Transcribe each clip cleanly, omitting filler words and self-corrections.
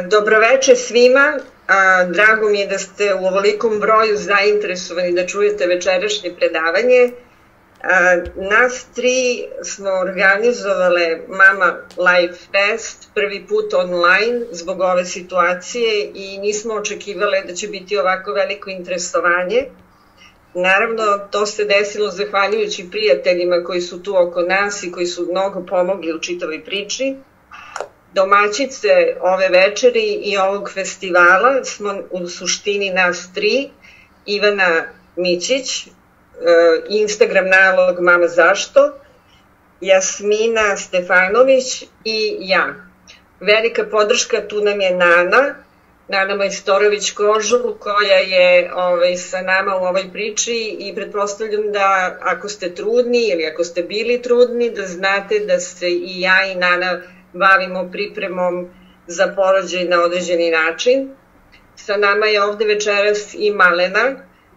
Dobroveče svima, drago mi je da ste u ovolikom broju zainteresovani da čujete večerašnje predavanje. Nas tri smo organizovale Mama Life Fest, prvi put online zbog ove situacije i nismo očekivale da će biti ovako veliko interesovanje. Naravno, to se desilo zahvaljujući prijateljima koji su tu oko nas i koji su mnogo pomogli u čitavoj priči. Domaćice ove večeri i ovog festivala smo u suštini nas tri, Ivana Mićić, Instagram nalog Mama zašto, Jasmina Stefanović i ja. Velika podrška tu nam je Nana Majstorović-Kožul, koja je sa nama u ovoj priči i pretpostavljam da ako ste trudni ili ako ste bili trudni, da znate da se i ja i Nana bavimo pripremom za porođaj na određeni način. Sa nama je ovde večeras i Malena,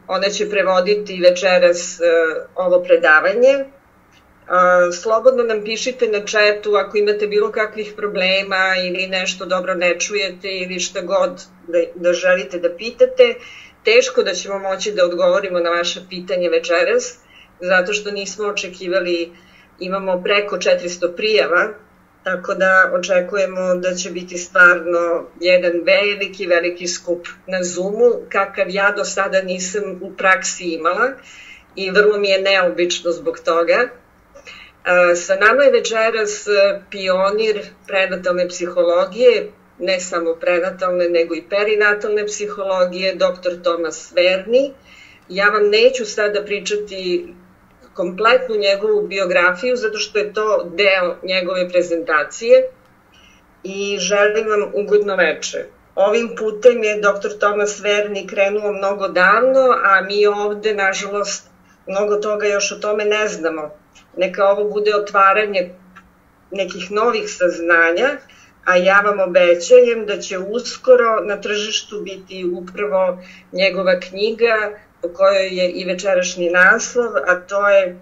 ona će prevoditi večeras ovo predavanje. Slobodno nam pišite na chatu ako imate bilo kakvih problema ili nešto dobro ne čujete ili šta god da želite da pitate. Teško da ćemo moći da odgovorimo na vaše pitanje večeras, zato što nismo očekivali, imamo preko 400 prijava, tako da očekujemo da će biti stvarno jedan veliki skup na Zoomu, kakav ja do sada nisam u praksi imala i vrlo mi je neobično zbog toga. Sa nama je večeras pionir prenatalne psihologije, ne samo prenatalne nego i perinatalne psihologije, doktor Thomas Verny. Ja vam neću sada pričati kompletnu njegovu biografiju, zato što je to deo njegove prezentacije i želim vam ugodno veče. Ovim putem je doktor Thomas Verny krenuo mnogo davno, a mi ovde, nažalost, mnogo toga još o tome ne znamo. Neka ovo bude otvaranje nekih novih saznanja, a ja vam obećajem da će uskoro na tržištu biti upravo njegova knjiga po kojoj je i večerašnji naslov, a to je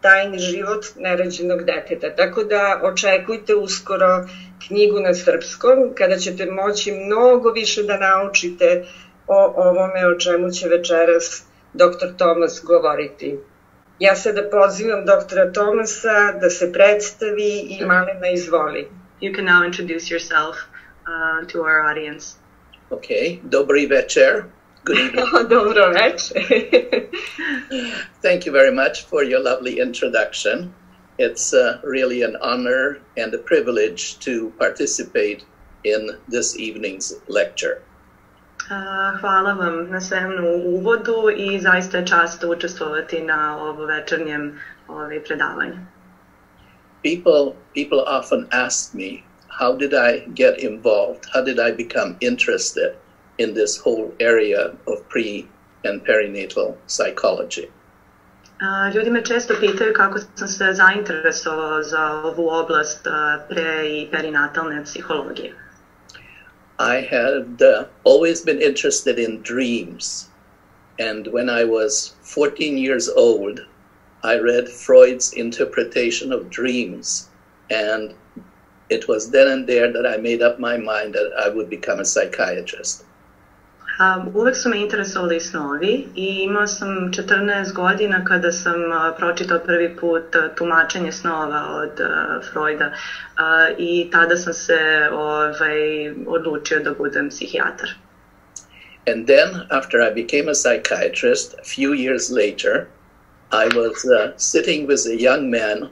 Tajni život nerođenog deteta. Tako da očekujte uskoro knjigu na srpskom, kada ćete moći mnogo više da naučite o ovome o čemu će večeras doktor Thomas govoriti. Ja sada pozivam doktora Thomasa da se predstavi i Malena izvoli. You can now introduce yourself to our audience. Okay, dobri večer. Good evening. Dobro večer. Thank you very much for your lovely introduction. It's really an honor and a privilege to participate in this evening's lecture. Hvala vam na svemu uvodu i zaista je čast učestvovati na ovo večernjem predavanju. People often ask me, how did I get involved? How did I become interested in this whole area of pre and perinatal psychology? Ljudi me često pitaju kako sam se zainteresovao za ovu oblast pre i perinatalne psihologije. I had always been interested in dreams, and when I was 14 years old, I read Freud's interpretation of dreams, and it was then and there that I made up my mind that I would become a psychiatrist. Uvek su me interesovali snovi i imao sam 14 godina kada sam pročitao prvi put tumačenje snova od Freuda i tada sam se odlučio da budem psihijatar. And then, after I became a psychiatrist, a few years later, I was sitting with a young man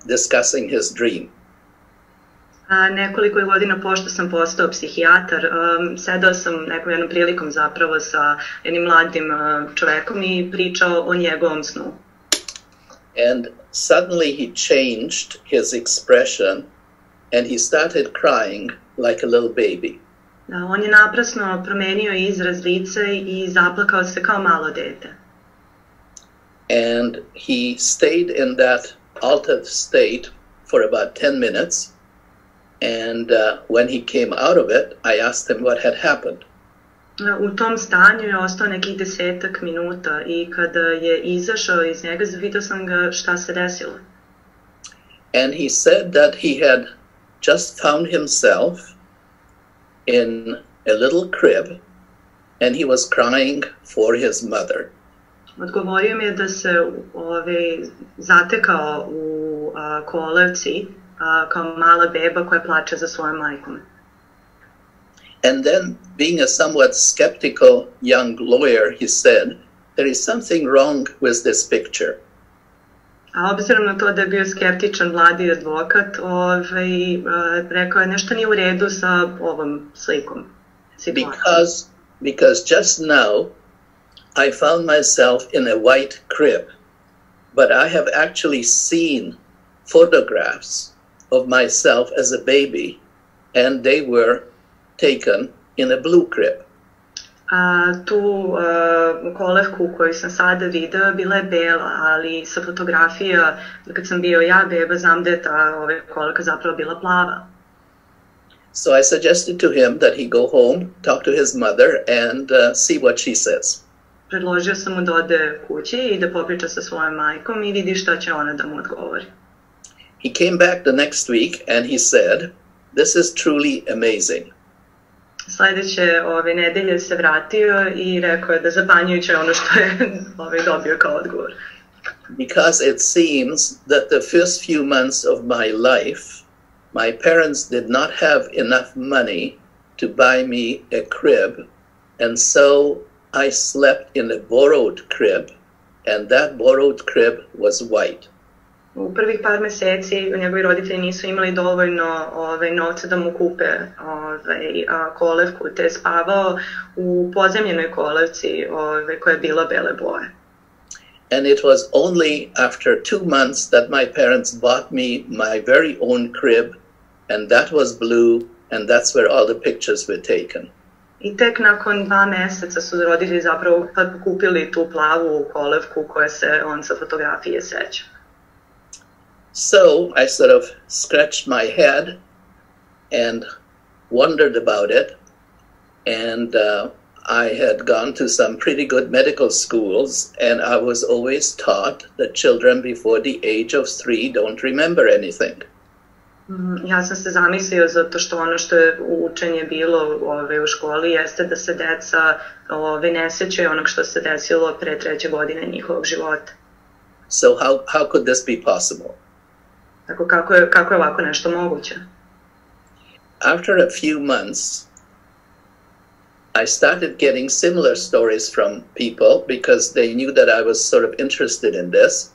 discussing his dream. Nekoliko godina pošto sam postao psihijatar, sedao sam jednom prilikom zapravo sa jednim mladim čovekom i pričao o njegovom snu. And suddenly he changed his expression and he started crying like a little baby. On je naprasno promenio izraz lica i zaplakao se kao malo dete. And he stayed in that altered state for about 10 minutes. And when he came out of it, I asked him what had happened. U tom stanju je ostao nekih 10 minuta i kada je izašao iz njega, pitao sam ga šta se desilo. And he said that he had just found himself in a little crib, and he was crying for his mother. Odgovorio mi je da se zatekao u kolevci kao mala beba koja plače za svojom majkom. And then, being a somewhat skeptical young lawyer, he said, there is something wrong with this picture. A obzirom na to da je bio skeptičan mladi advokat, rekao je nešto nije u redu sa ovom slikom. Because just now I found myself in a white crib, but I have actually seen photographs of myself as a baby, and they were taken in a blue crib. Tu kolevku koju sam sada video bila je bela, ali sa fotografija, kad sam bio ja beba, znam da je ta kolevka zapravo bila plava. So I suggested to him that he go home, talk to his mother, and see what she says. Predložio sam mu da ode kući i da popriča sa svojom majkom i vidi šta će ona da mu odgovori. He came back the next week and he said, this is truly amazing. Sledeće nedelje se vratio i rekao je da zapanjujuće ono što je dobio kao odgovor. Because it seems that the first few months of my life, my parents did not have enough money to buy me a crib, and so I slept in a borrowed crib, and that borrowed crib was white. U prvih par meseci njegovi roditelji nisu imali dovoljno novca da mu kupe kolevku, te je spavao u pozemljenoj kolevci koja je bila bele boje. And it was only after 2 months that my parents bought me my very own crib, and that was blue, and that's where all the pictures were taken. I tek nakon 2 meseca su roditelji zapravo kupili tu plavu kolevku koja se on sa fotografije seća. So I sort of scratched my head and wondered about it, and I had gone to some pretty good medical schools, and I was always taught that children before the age of 3 don't remember anything. Ja sam se zamislio zato što ono što je učenje bilo u školi jeste da se deca ne sećaju onog što se desilo pre 3. godine njihovog života. So how could this be possible? Tako kako je ovako nešto moguće? After a few months, I started getting similar stories from people because they knew that I was sort of interested in this.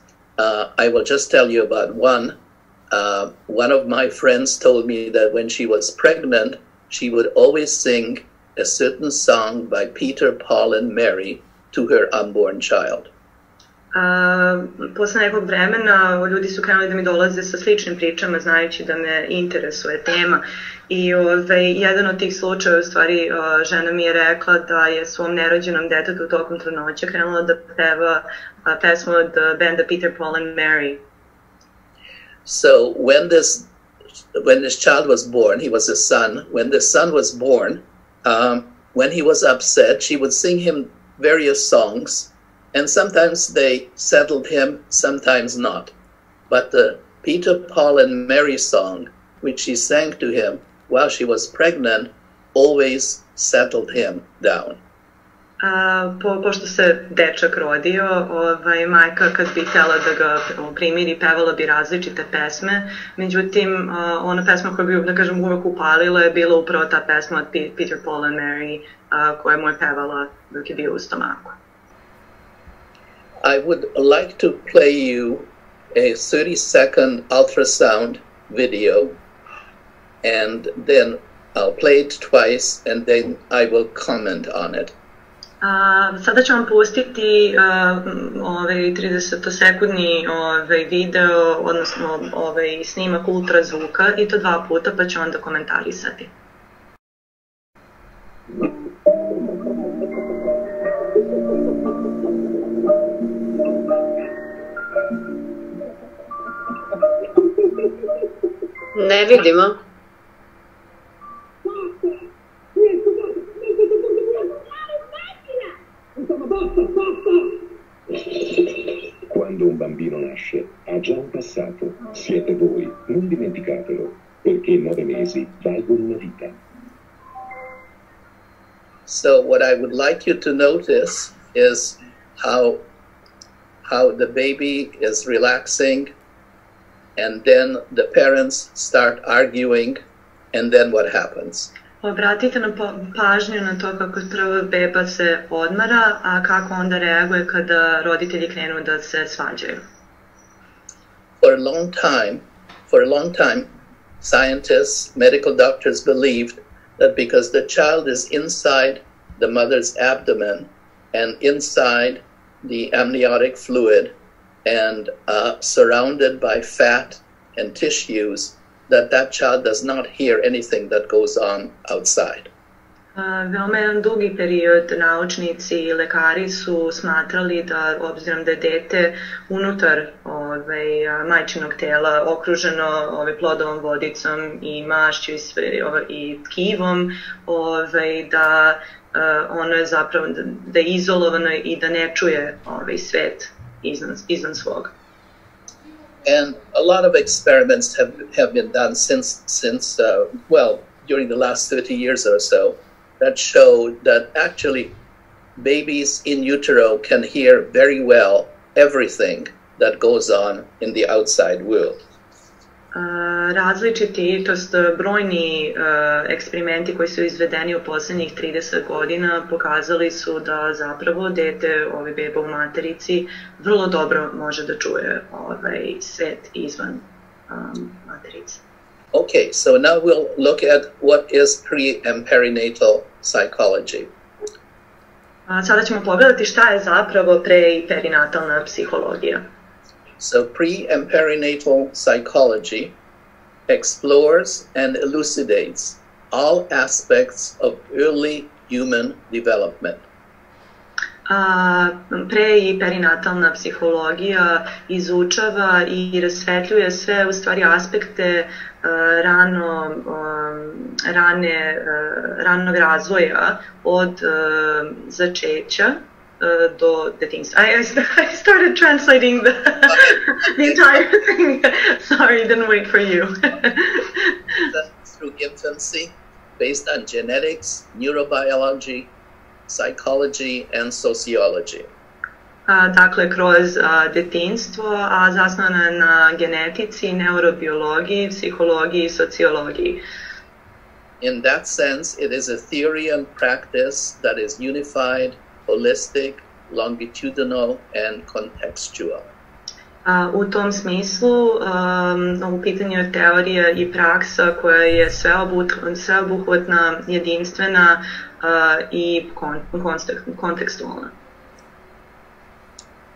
I will just tell you about one. One of my friends told me that when she was pregnant, she would always sing a certain song by Peter, Paul, and Mary to her unborn child. Posle nekog vremena ljudi su krenuli da mi dolaze sa sličnim pričama, znajući da me interesuje tema. I jedan od tih slučaja, u stvari, žena mi je rekla da je svom nerođenom detetu tokom trudnoće krenula da peva pesmu od benda Peter, Paul, and Mary. So when this child was born, he was a son. When the son was born, when he was upset, she would sing him various songs, and sometimes they settled him, sometimes not. But the Peter, Paul, and Mary song, which she sang to him while she was pregnant, always settled him down. Pošto se dečak rodio, majka kad bi htjela da ga primiri, pevala bi različite pesme, međutim, ona pesma koja bi, da kažem, uvek upalila je bila upravo ta pesma od Peter, Paul and Mary, koja mu je pevala dok je bio u stomaku. I would like to play you a 30-second ultrasound video, and then I'll play it twice, and then I will comment on it. Sada ću vam pustiti 30-sekundni video, odnosno snimak ultrazvuka, i to 2 puta, pa ću onda komentarisati. Ne vidimo. Quando un bambino nasce, ha già un passato. Siete voi, non dimenticatelo, perché 9 mesi valgono una vita. So what I would like you to notice is how the baby is relaxing, and then the parents start arguing, and then what happens? Obratite na pažnju na to kako prvo beba se odmara, a kako onda reaguje kada roditelji krenu da se svađaju. For a long time, scientists, medical doctors believed that because the child is inside the mother's abdomen and inside the amniotic fluid and surrounded by fat and tissues, that child does not hear anything that goes on outside. Veoma jedan dugi period naučnici i lekari su smatrali da, obzirom da je dete unutar majčinog tela okruženo plodovom vodicom i mašću i tkivom, da ono je zapravo da je izolovano i da ne čuje svet izvan svog. And a lot of experiments have been done since during the last 30 years or so, that showed that actually babies in utero can hear very well everything that goes on in the outside world. Različiti, to jest brojni eksperimenti koji su izvedeni u poslednjih 30 godina pokazali su da zapravo dete, beba u materici, vrlo dobro može da čuje svet izvan materice. Okay, so now we'll look at what is pre- and perinatal psychology. Sada ćemo pogledati šta je zapravo pre- i perinatalna psihologija. So pre- and perinatal psychology explores and elucidates all aspects of early human development. Pre- i perinatalna psihologija izučava i rasvetljuje sve u stvari aspekte ranog razvoja od začeća do detinjstva. I started translating the entire thing. Sorry, didn't wait for you. Through infancy, based on genetics, neurobiology, psychology, and sociology. Dakle, kroz detinjstvo, a zasnovana na genetici, neurobiologiji, psihologiji i sociologiji. In that sense, it is a theory and practice that is unified, holistic, longitudinal, and contextual. U tom smislu, u pitanju je teorija i praksa koja je sveobuhvatna, jedinstvena i kontekstualna.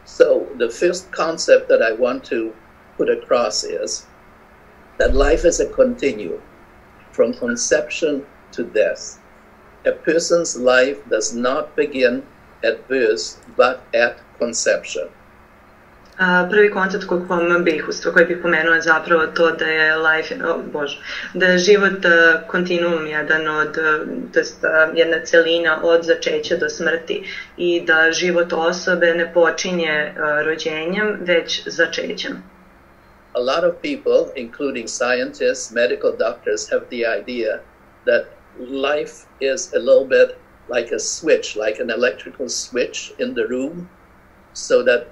So, the first concept that I want to put across is that life is a continuum from conception to death. A person's life does not begin at birth, but at conception. Prvi koncept koji bih pomenula je zapravo to da je da je život kontinuum, jedna celina od začeća do smrti i da život osobe ne počinje rođenjem, već začećem. A lot of people, including scientists, medical doctors, have the idea that life is a little bit like a switch, like an electrical switch in the room, so that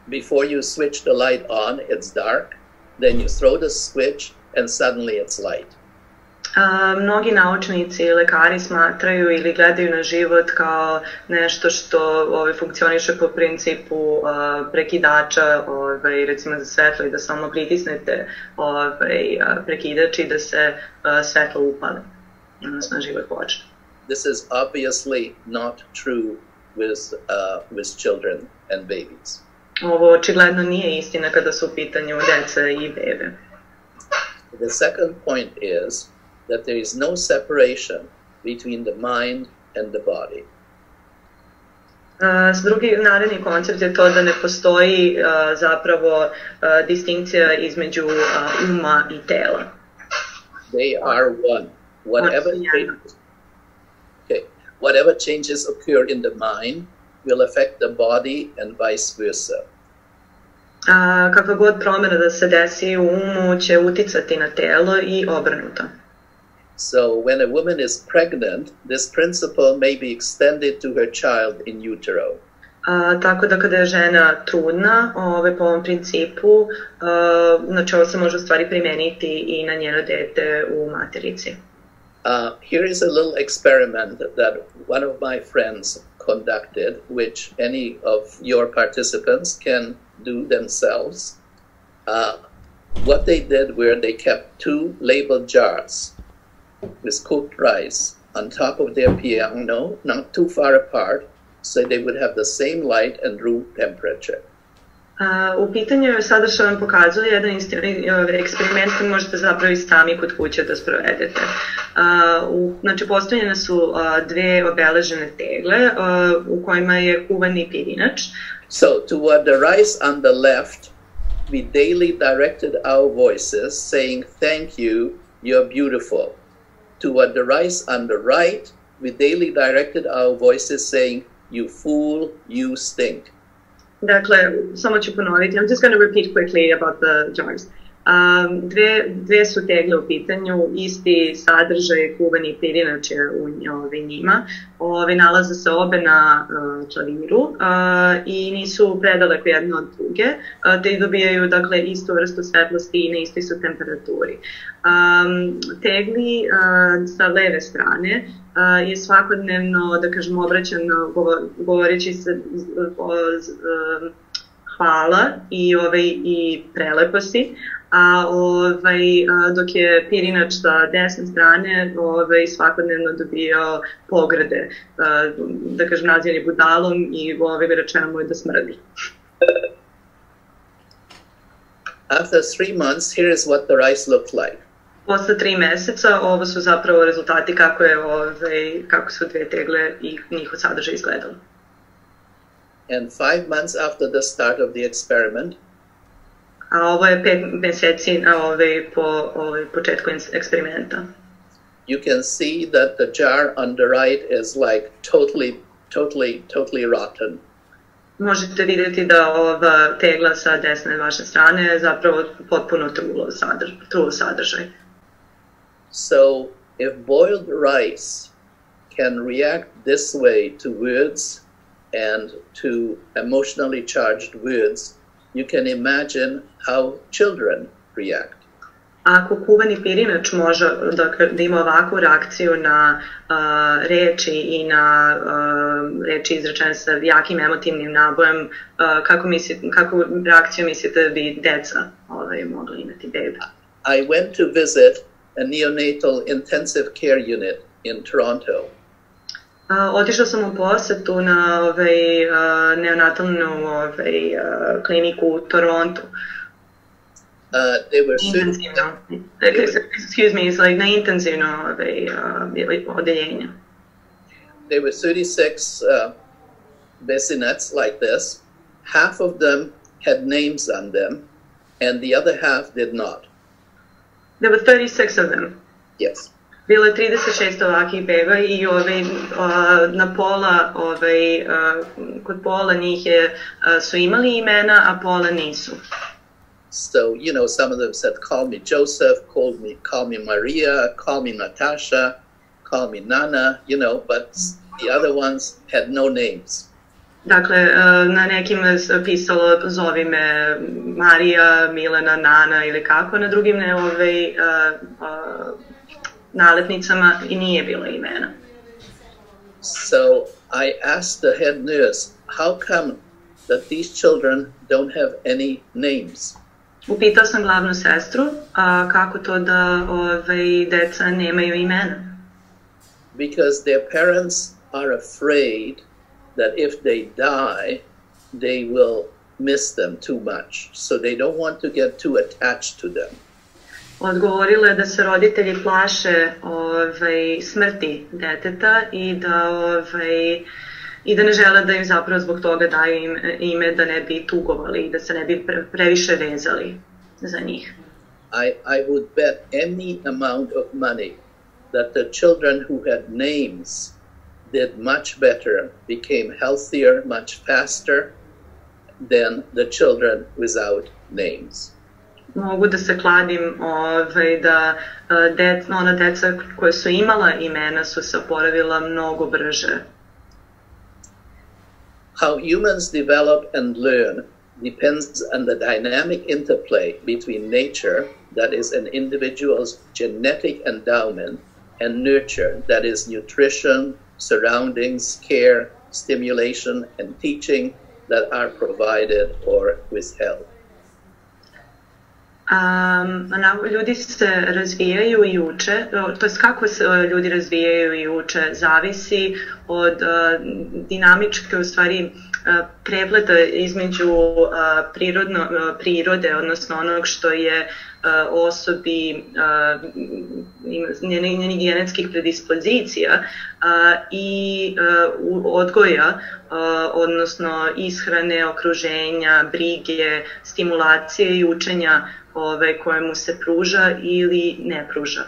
before you switch the light on, it's dark, then you throw the switch and suddenly it's light. Mnogi naučnici i lekari smatraju ili gledaju na život kao nešto što funkcioniše po principu prekidača, recimo za svetlo, i da samo pritisnete prekidač i da se svetlo upale, odnosno život počne. This is obviously not true with children and babies. Ovo očigledno nije istina kada su u pitanju deca i bebe. The second point is that there is no separation between the mind and the body. Drugi naredni koncept je to da ne postoji zapravo distinkcija između uma i tela. They are one. Whatever changes occur in the mind will affect the body and vice versa. Kakva god promjena da se desi u umu će uticati na telo i obrnuto. So when a woman is pregnant, this principle may be extended to her child in utero. Tako da kada je žena trudna, po ovom principu, znači ovo se može u stvari primeniti i na njeno dete u materici. Here is a little experiment that one of my friends conducted, which any of your participants can do themselves. What they did were they kept 2 labeled jars with cooked rice on top of their piano, not too far apart, so they would have the same light and room temperature. U pitanju je sada što vam pokazuje jedan eksperiment koji možete zapravo i sami kod kuće da sprovedete. Znači, postavljene su 2 obeležene tegle u kojima je kuvani pirinač. So, toward the rice on the left, we daily directed our voices saying, "Thank you, you're beautiful." Toward the rice on the right, we daily directed our voices saying, "You fool, you stink." Dakle, samo ću ponoviti. I'm just going to repeat quickly about the jars. Dve su tegle u pitanju, isti sadržaj, kuvani pirinač je u njima. Nalaze se obe na klaviru i nisu predaleko jedne od druge, te dobijaju dakle, istu vrstu svetlosti i na istoj su temperaturi. Tegli sa leve strane je svakodnevno, da kažem, obraćano govoreći se hvala i prelepo si, dok je pirinač sa desne strane svakodnevno dobijao pograde, da kažem, nazivani budalom i rečeno mu je da smrdi. After 3 months, here is what the rice looked like. Posle 3 meseca ovo su zapravo rezultati kako su 2 tegle i njihov sadržaj izgledalo. And 5 months after the start of the experiment, a ovo je 5 meseci po početku eksperimenta. You can see that the jar on the right is like totally rotten. Možete vidjeti da ova tegla sa desne vaše strane je zapravo potpuno trulo sadržaj. So, if boiled rice can react this way to words and to emotionally charged words, you can imagine how children react. Ako kuvani pirinač može da ima ovakvu reakciju na reči i na reči izrečene sa jakim emotivnim nabojem, kakvu reakciju mislite da bi deca mogli imati, bebe? I went to visit a neonatal intensive care unit in Toronto. Otišla sam u posetu na neonatalnu kliniku u Torontu. Intenzivno. Excuse me, it's like na intenzivno odeljenje. There were 36 basinets like this. Half of them had names on them, and the other half did not. There were 36 of them. Yes. Bilo je 36 ovakih beba i na pola, kod pola njih su imali imena, a pola nisu. So, you know, some of them said, "Call me Joseph, call me Maria, call me Nataša, call me Nana," you know, but the other ones had no names. Dakle, na nekim pisalo zovi me Marija, Milena, Nana ili kako, na drugim nalepnicama i nije bilo imena. So I asked the head nurse, how come that these children don't have any names? Upitao sam glavnu sestru kako to da deca nemaju imena. Because their parents are afraid that if they die, they will miss them too much. So they don't want to get too attached to them. Odgovorila je da se roditelji plaše smrti deteta i da ne žele da im zapravo zbog toga daju ime, da ne bi tugovali i da se ne bi previše vezali za njih. I would bet any amount of money that the children who had names did much better, became healthier much faster than the children without names. mogu da se kladim da ona deca koja su imala imena su se oporavila mnogo brže. How humans develop and learn depends on the dynamic interplay between nature, that is an individual's genetic endowment, and nurture, that is nutrition, surroundings, care, stimulation, and teaching that are provided or withheld. Ljudi se razvijaju i uče, to je kako se ljudi razvijaju i uče, zavisi od dinamičke, u stvari, prepleta između prirode, odnosno onog što je osobi njenih genetskih predispozicija i odgoja, odnosno ishrane, okruženja, brige, stimulacije i učenja koje mu se pruža ili ne pruža.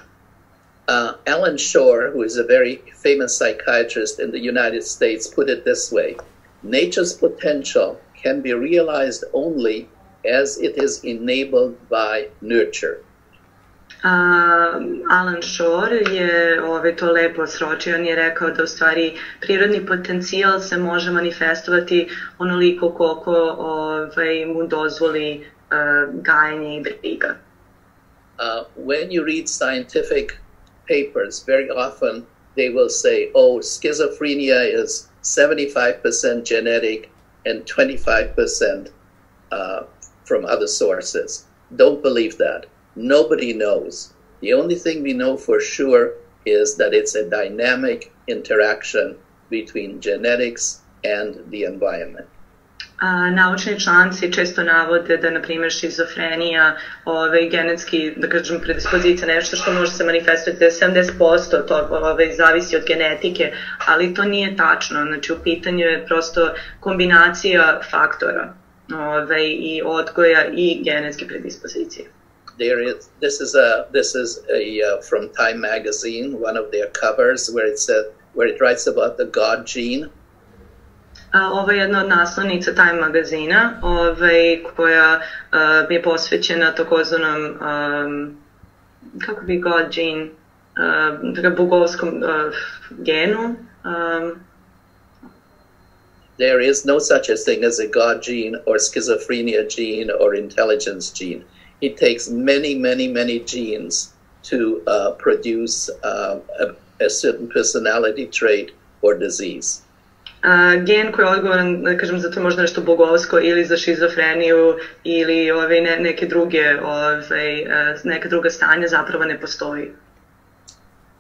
Alan Shore, who is a very famous psychiatrist in the United States, put it this way: nature's potential can be realized only as it is enabled by nurture. Alan Shore je to lepo sročio, on je rekao da u stvari prirodni potencijal se može manifestovati onoliko koliko mu dozvoli gajenje i briga. When you read scientific papers, very often they will say, oh, schizophrenia is 75% genetic and 25% from other sources. Don't believe that. Nobody knows. The only thing we know for sure is that it's a dynamic interaction between genetics and the environment. Naučni članci često navode da, na primjer, šizofrenija, genetski, da kažem, predispozicija, nešto što može se manifestovati, da je 70% to zavisi od genetike, ali to nije tačno. Znači, u pitanju je prosto kombinacija faktora i odgoja i genetske predispozicije. This is from Time magazine, one of their covers, where it writes about the God gene. Ovo je jedna od naslovnica Time magazina, koja je posvećena takozvanom, kako bi God gene, bogovskom genu. There is no such a thing as a God gene or schizophrenia gene or intelligence gene. It takes many genes to produce a certain personality trait or disease. Gen koji je odgovoran, da kažem, za to možda nešto bogovsko ili za šizofreniju ili neka druga stanja zapravo ne postoji.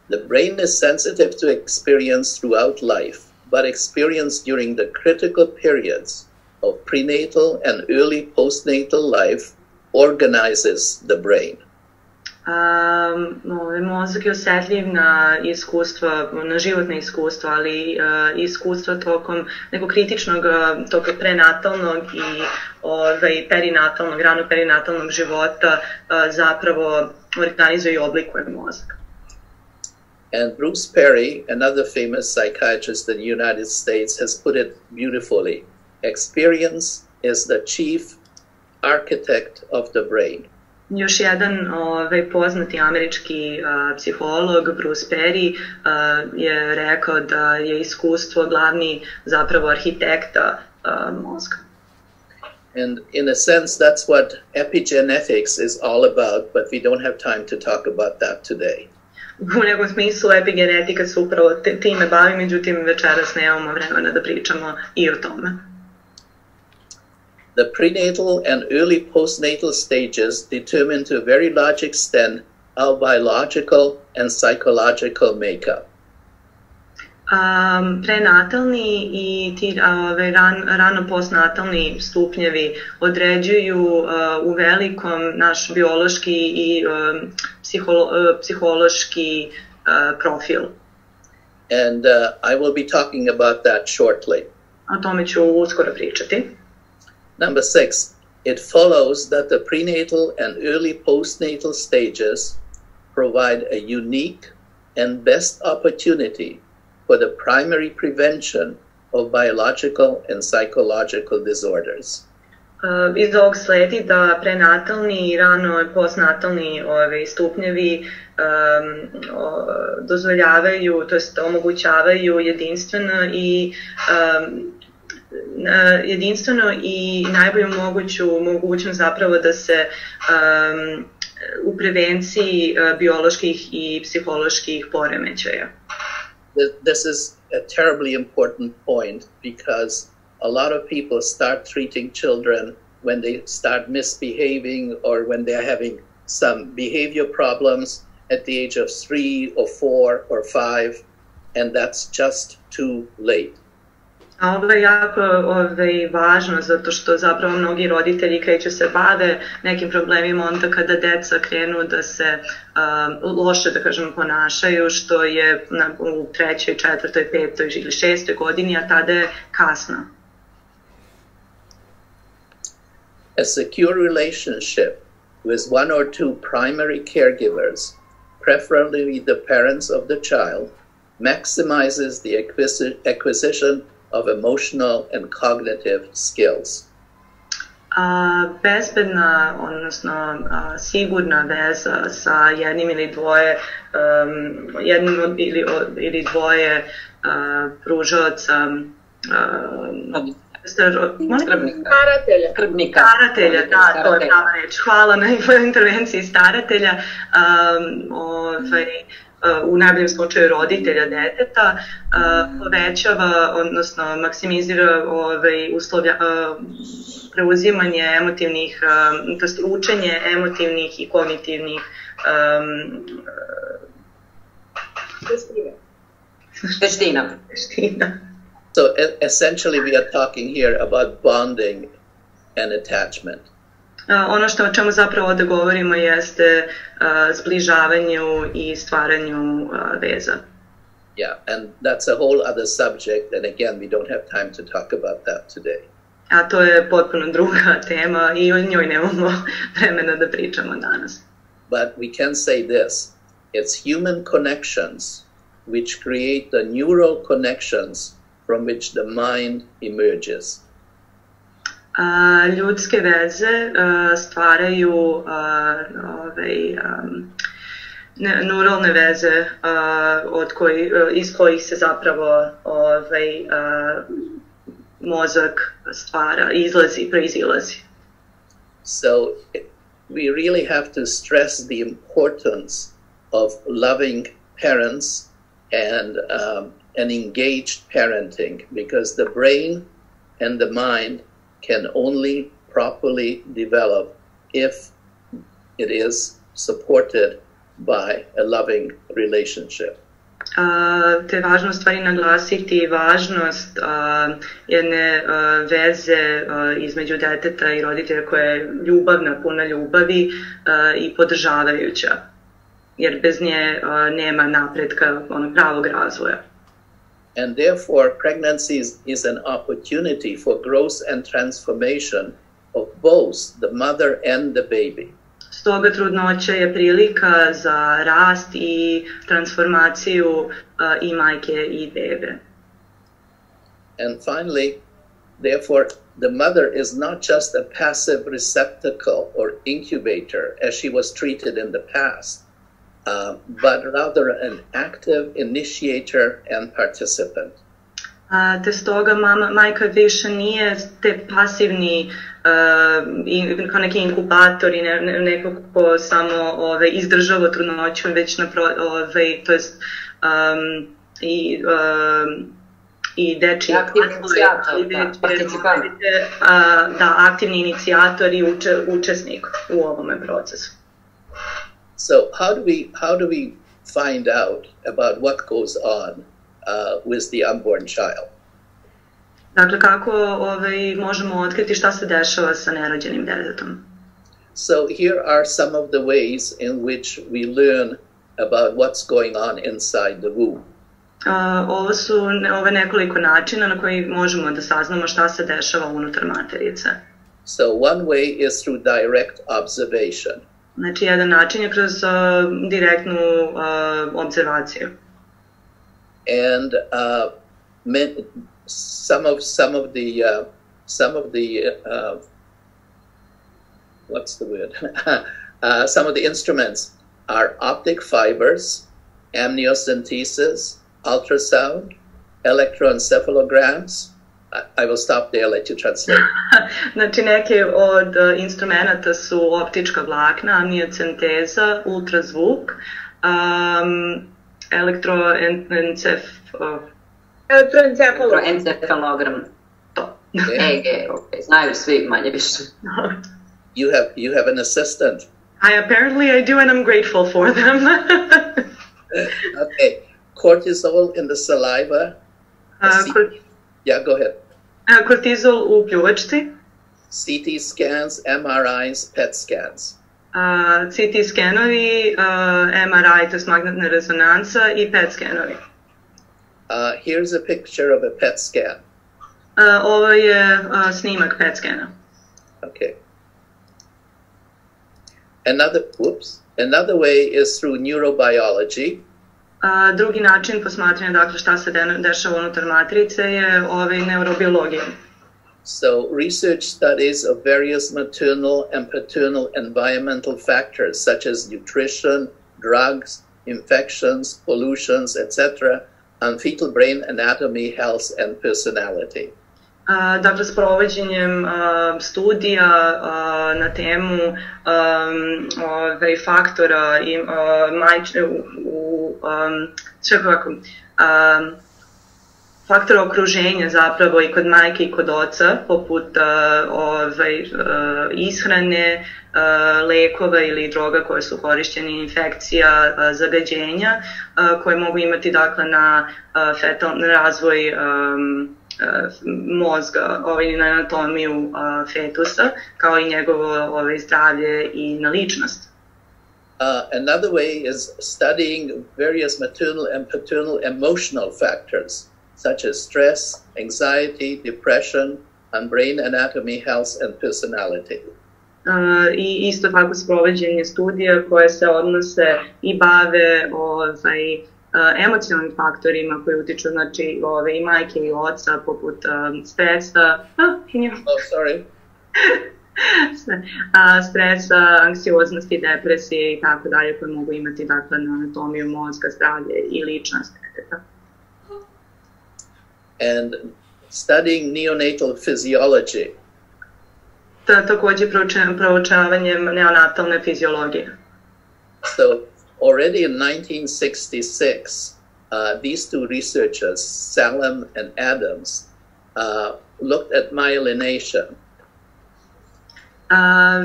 The brain is sensitive to experience throughout life, but experience during the critical periods of prenatal and early postnatal life organizes the brain. Mozak je osjetljiv na iskustva, na životne iskustva, ali iskustva tokom nekog kritičnog, tokom prenatalnog i perinatalnog, rano perinatalnog života zapravo organizuje i oblikuje mozak. And Bruce Perry, another famous psychiatrist in the United States, has put it beautifully. Experience is the chief architect of the brain. Još jedan poznati američki psiholog, Bruce Perry, je rekao da je iskustvo glavni zapravo arhitekta mozga. And in a sense, that's what epigenetics is all about, but we don't have time to talk about that today. U nekom smislu epigenetika se upravo time bavi, međutim večeras nemamo vremena da pričamo i o tome. The prenatal and early postnatal stages determine to a very large extent our biological and psychological makeup. Prenatalni i ti rano postnatalni stupnjevi određuju u velikom naš biološki i psihološki profil. And I will be talking about that shortly. O tome ću uskoro pričati. Number 6, it follows that the prenatal and early postnatal stages provide a unique and best opportunity for the primary prevention of biological and psychological disorders. Iz ovog sledi da prenatalni i rano postnatalni stupnjevi dozvoljavaju, to jest omogućavaju jedinstveno i najbolju mogućnost zapravo da se u prevenciji bioloških i psiholoških poremećaja. This is a terribly important point because a lot of people start treating children when they start misbehaving or when they're having some behavior problems at the age of 3 or 4 or 5, and that's just too late. A ovo je jako važno zato što zapravo mnogi roditelji kreću se bave nekim problemima onda kada deca krenu da se loše, da kažem, ponašaju, što je u 3., 4., 5. ili 6. godini, a tada je kasno. A secure relationship with one or two primary caregivers, preferably the parents of the child, maximizes the acquisition of emotional and cognitive skills. Bezbedna, odnosno sigurna veza sa jednim ili dvoje pružaoca staratelja, da, to je prava reč. Hvala na intervenciji staratelja, u najboljem slučaju roditelja deteta, povećava, odnosno maksimizira preuzimanje emotivnih, to jest učenje emotivnih i kognitivnih veština. So essentially we are talking here about bonding and attachment. Ono o čemu zapravo ovde govorimo jeste zbližavanju i stvaranju veza. Yeah, and that's a whole other subject, and again, we don't have time to talk about that today. A to je potpuno druga tema i o njoj nemamo vremena da pričamo danas. But we can say this, it's human connections which create the neural connections from which the mind emerges. Ljudske veze stvaraju neuralne veze iz kojih se zapravo mozak stvara, proizilazi. So we really have to stress the importance of loving parents and engaged parenting, because the brain and the mind can only properly develop if it is supported by a loving relationship. Te je važno stvari naglasiti važnost jedne veze između deteta i roditelja koja je ljubavna, puna ljubavi i podržavajuća, jer bez nje nema napretka, pravog razvoja. And therefore, pregnancy is an opportunity for growth and transformation of both the mother and the baby. Stoga trudnoća je prilika za rast i transformaciju i majke i bebe. And finally, therefore, the mother is not just a passive receptacle or incubator as she was treated in the past, but rather an active initiator and participant. Te stoga majka više nije te pasivni kao neki inkubator i neko ko samo izdržava trudnoću, već to jest i dečiji aktivni inicijator i učesnik u ovome procesu. So how do we find out about what goes on with the unborn child? Dakle, kako možemo otkriti šta se dešava sa nerođenim detetom? So here are some of the ways in which we learn about what's going on inside the womb. Ovo su nekoliko načina na koji možemo da saznamo šta se dešava unutar materice. So one way is through direct observation. Znači, jedan način je kroz direktnu observaciju. And some of the what's the word? Some of the instruments are optic fibers, amniocentesis, ultrasound, electroencephalograms. I will stop there, let you translate. Znači, neke od instrumenta su optička vlakna, amniocenteza, ultrazvuk, elektroencefalogram. To. EG, okay. Znaju svi manje više. You have an assistant. Apparently I do, and I'm grateful for them. Okay. Cortisol in the saliva. Yeah, go ahead. Kortizol u pljuvačci. CT scans, MRIs, PET scans. CT skenovi, MRI, to je magnetna rezonanca, i PET skenovi. Here's a picture of a PET scan. Ovo je snimak PET skena. Okay. Another way is through neurobiology. Drugi način posmatranja, dakle, šta se dešava unutar matrice je neurobiologija. So research studies of various maternal and paternal environmental factors such as nutrition, drugs, infections, pollutions, etc. on fetal brain anatomy, health and personality. Dakle, s provođenjem studija na temu faktora i faktora okruženja zapravo i kod majke i kod oca, poput ishrane, lekova ili droga koje su korišćene, infekcija, zagađenja, koje mogu imati, dakle, na razvoj mozga, na anatomiju fetusa, kao i njegovo zdravlje i na ličnost. Another way is studying various maternal and paternal emotional factors, such as stress, anxiety, depression, on brain anatomy, health and personality. I isto tako sprovođenje studija koje se odnose i bave emocionalnim faktorima koji utiču, znači, i majke i oca, poput stresa, stresa, anksioznosti, depresije i tako dalje, koje mogu imati, dakle, na anatomiju mozga, zdravlje i ličnost. And studying neonatal physiology. Takođe proučavanjem neonatalne fiziologije. So, already in 1966, these two researchers, Salem and Adams, looked at myelination.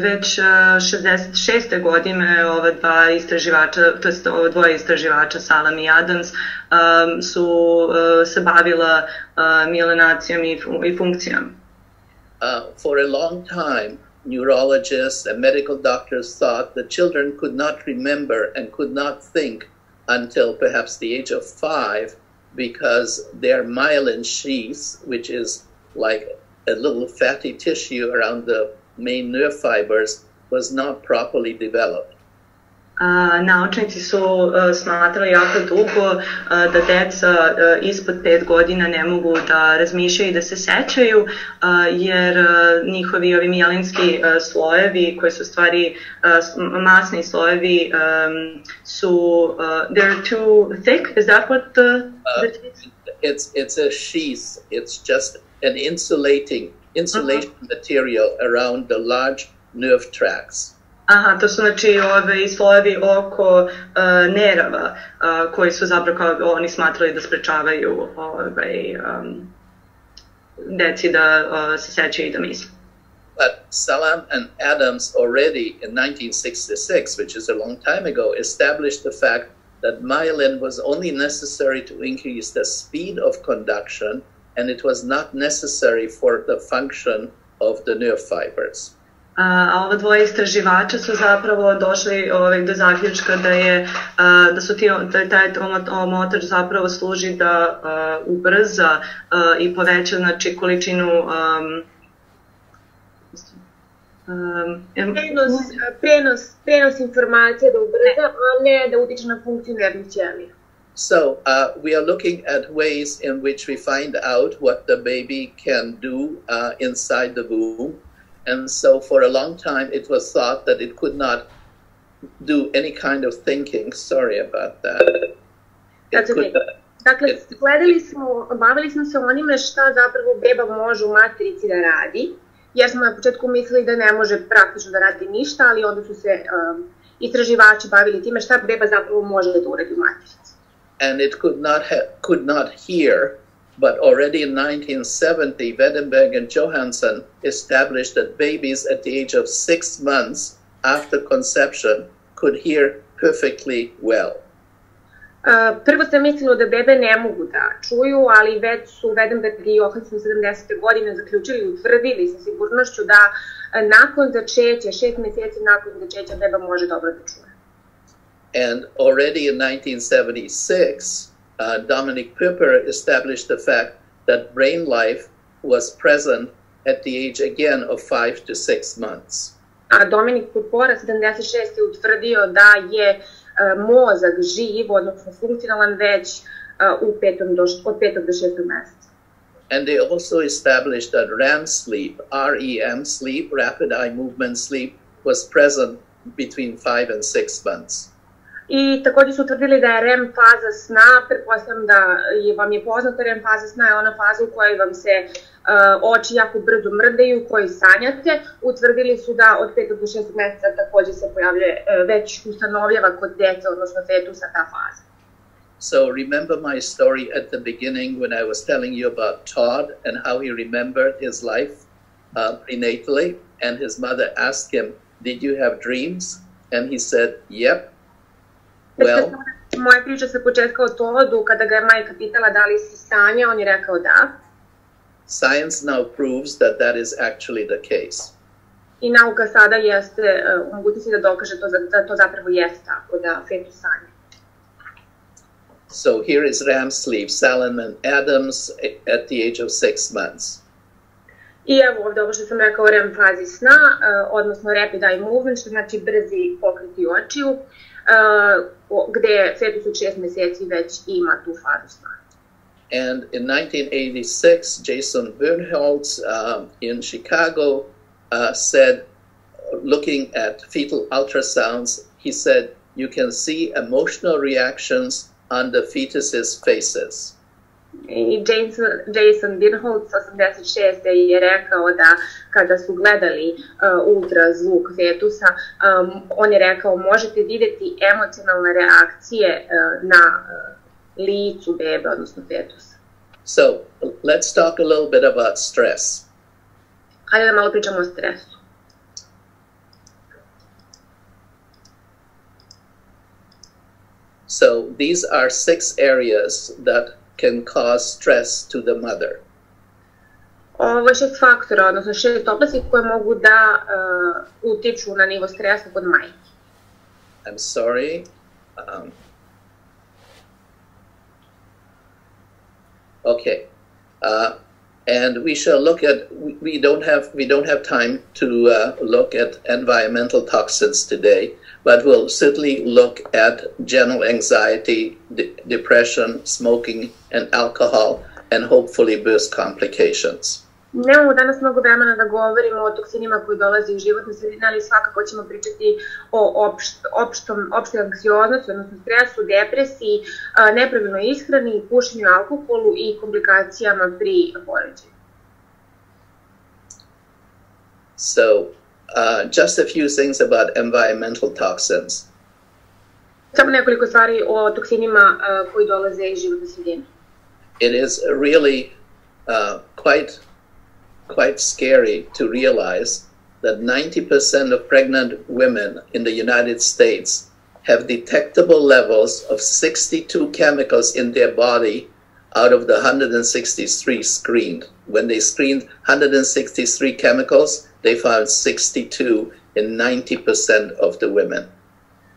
Već 66. godine ova dva istraživača, to jest ova dvoje istraživača, Salem i Adams, su se bavila mielinacijom i funkcijom. For a long time, neurologists and medical doctors thought that children could not remember and could not think until perhaps the age of 5 because their myelin sheath, which is like a little fatty tissue around the main nerve fibers, was not properly developed. Naučnici su smatrali jako dugo da deca ispod 5 godina ne mogu da razmišljaju i da se sećaju, jer njihovi ovi mijelinski slojevi, koji su stvari masni slojevi, su they're too thick. Is that what it's a sheath. It's just an insulation material around the large nerve tracts. Aha, to su, znači, slojevi oko nerava koji su zapravo, kao oni smatrali, da sprečavaju deci da se sećaju i da misle. But Salem and Adams already in 1966, which is a long time ago, established the fact that myelin was only necessary to increase the speed of conduction, and it was not necessary for the function of the nerve fibers. A ova dvoje istraživača su zapravo došli do zaključka da taj omotač zapravo služi da ubrza i poveća, znači, količinu prenos informacija, da ubrza, a ne da utiče na funkciju nervnih ćelija. So we are looking at ways in which we find out what the baby can do inside the womb. And so for a long time it was thought that it could not do any kind of thinking. Sorry about that. That's okay. Dakle, bavili smo se onime šta zapravo beba može u materici da radi, jer smo na početku mislili da ne može praktično da radi ništa, ali onda su se istraživači bavili time šta beba zapravo može da uradi u materici. And it could not hear, but already in 1970, Wedenberg and Johansson established that babies at the age of 6 months after conception could hear perfectly well. Prvo se mislilo da bebe ne mogu da čuju, ali već su Wedenberg i Johansson 70. godine zaključili i utvrdili sa sigurnošću da nakon začeća, 6 meseci nakon začeća, beba može dobro da čuje. And already in 1976, Dominic Pipper established the fact that brain life was present at the age again of 5 to 6 months. A Dominic Pipper 76. je utvrdio da je mozak živ, odnosno funkcionalan već od 5. do 6. meseca. And they also established that REM sleep, REM sleep, rapid eye movement sleep, was present between 5 and 6 months. I također su utvrdili da je REM faza sna, pretpostavljam da vam je poznata REM faza sna, je ona faza u kojoj vam se oči jako brzo mrdaju, koji sanjate. Utvrdili su da od 5. do 6. meseca također se pojavljuje, već ustanovljava kod dece, odnosno fetusa, ta faza. So remember my story at the beginning when I was telling you about Todd and how he remembered his life prenatally, and his mother asked him, "Did you have dreams?" And he said, "Yep." Well, moja priča se početka o Toddu, kada ga je majka pitala da li si sanja, on je rekao da. Science now proves that that is actually the case. I nauka sada jeste u mogućnosti da dokaže da to zapravo jeste tako, da fetus sanja. So here is REM sleep, Salomon Adams at the age of 6 months. I evo ovdje ovo što sam rekao o REM fazi sna, odnosno rapid eye movement, što znači brzi pokreti očiju, gde fetus od 6 meseci već ima tu fazu sna. And in 1986, Jason Bernholtz in Chicago said, looking at fetal ultrasounds, he said, you can see emotional reactions on the fetus's faces. I Jason Bernholtz 86. je rekao da kada su gledali ultrazvuk fetusa, on je rekao možete vidjeti emocionalne reakcije na licu bebe, odnosno fetusa. So, let's talk a little bit about stress. Hajde da malo pričamo o stresu. So, these are 6 areas that can cause stress to the mother. Ovo je 6 faktora, odnosno 6 oblasti koje mogu da utiču na nivo stresa kod majke. I'm sorry. Okay. And we shall look at, we don't have time to look at environmental toxins today, but we'll certainly look at general anxiety, depression, smoking, and alcohol, and hopefully birth complications. Nemamo danas mnogo vremena da govorimo o toksinima koji dolaze u životne sredine, ali svakako ćemo pričati o opštoj anksioznosti, odnosno stresu, depresiji, nepravilnoj ishrani, pušenju, alkoholu i komplikacijama pri porođaju. So, just a few things about environmental toxins. Samo nekoliko stvari o toksinima koji dolaze iz životne sredine. It is really quite scary to realize that 90% of pregnant women in the United States have detectable levels of 62 chemicals in their body out of the 163 screened. When they screened 163 chemicals, they found 62 in 90% of the women.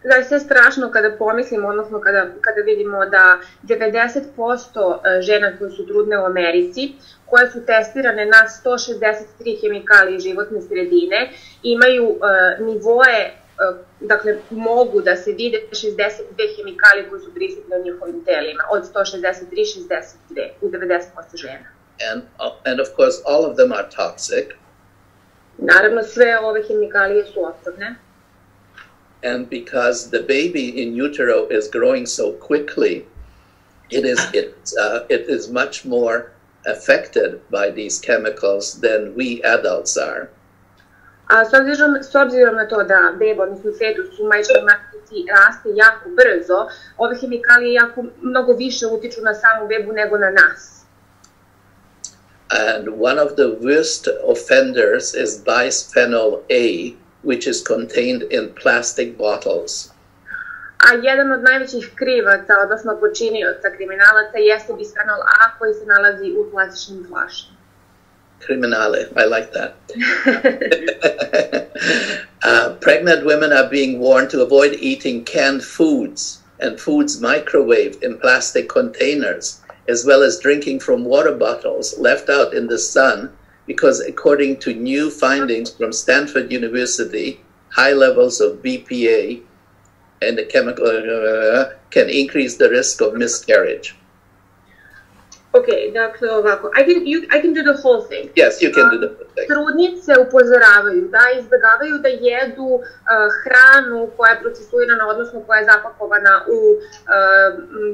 Zaista je strašno kada pomislimo, odnosno kada vidimo da 90% žena koje su trudne u Americi, koje su testirane na 163 hemikalije životne sredine, imaju nivoe, dakle mogu da se vide 62 hemikalije koje su prisutne u njihovim telima, od 163-62 u 90% žena. And of course all of them are toxic. Naravno, sve ove hemikalije su otrovne. And because the baby in utero is growing so quickly, it is much more affected by these chemicals than we adults are. A s obzirom na to da beba, odnosno fetus u majčinoj matrici raste jako brzo, ove hemikalije mnogo više utiču na samu bebu nego na nas. And one of the worst offenders is bisphenol A, which is contained in plastic bottles. A jedan od najvećih krivaca, odnosno počinioca kriminalaca, jeste bisphenol A koji se nalazi u plastičnim flašama. Criminale, I like that. Pregnant women are being warned to avoid eating canned foods and foods microwaved in plastic containers, as well as drinking from water bottles left out in the sun, because according to new findings from Stanford University, high levels of BPA and the chemical can increase the risk of miscarriage. Okay, dakle ovako, I can do the whole thing. Yes, you can do the whole thing. Trudnice upozoravaju da izbjegavaju da jedu hranu koja je procesuirana, odnosno koja je zapakovana u,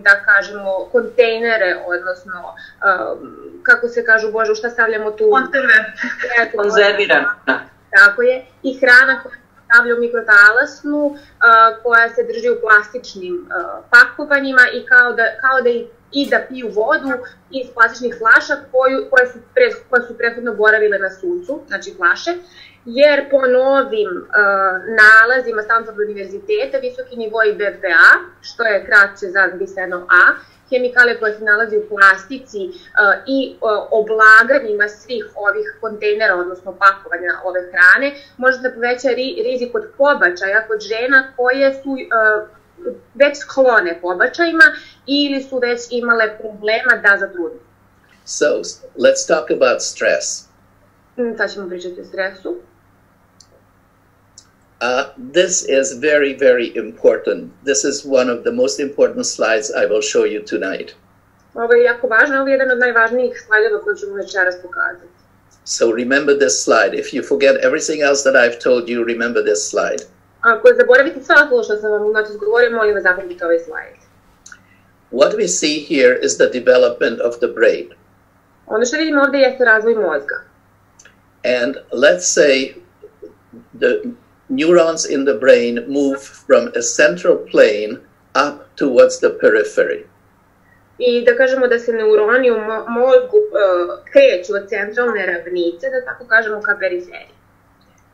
da kažemo, kontejnere, odnosno, kako se kažu, Bože, u šta stavljamo tu? Konzerve. Konzervirana. Tako je. I hrana koja se stavlja u mikrotalasnu, koja se drži u plastičnim pakovanjima i kao da piju vodu iz plastičnih flaša koje su prethodno boravile na suncu, znači flaše, jer po novim nalazima Stanford univerziteta visoki nivoi BPA, što je kraće za bisphenol A, hemikalije koje se nalazi u plastici i oblaganjima svih ovih kontejnera, odnosno pakovanja ove hrane, može da poveća rizik od pobačaja kod žena koje su već sklone pobačajima ili su već imale problema da zatrudne. So, let's talk about stress. Sad ćemo pričati o stresu. This is very, very important. This is one of the most important slides I will show you tonight. Ovo je jako važno, ovo je jedan od najvažnijih slajdova koje ćemo večeras pokazati. So remember this slide. If you forget everything else that I've told you, remember this slide. Ako zaboravite sve ostalo što sam vam noćas govorio, molim vas zapamtite ovaj slajd. What we see here is the development of the brain. Ono što vidimo ovdje jeste razvoj mozga. And let's say the neurons in the brain move from a central plane up towards the periphery. I da kažemo da se neuroni u mozgu kreću od centralne ravnice, da tako kažemo, ka periferiji.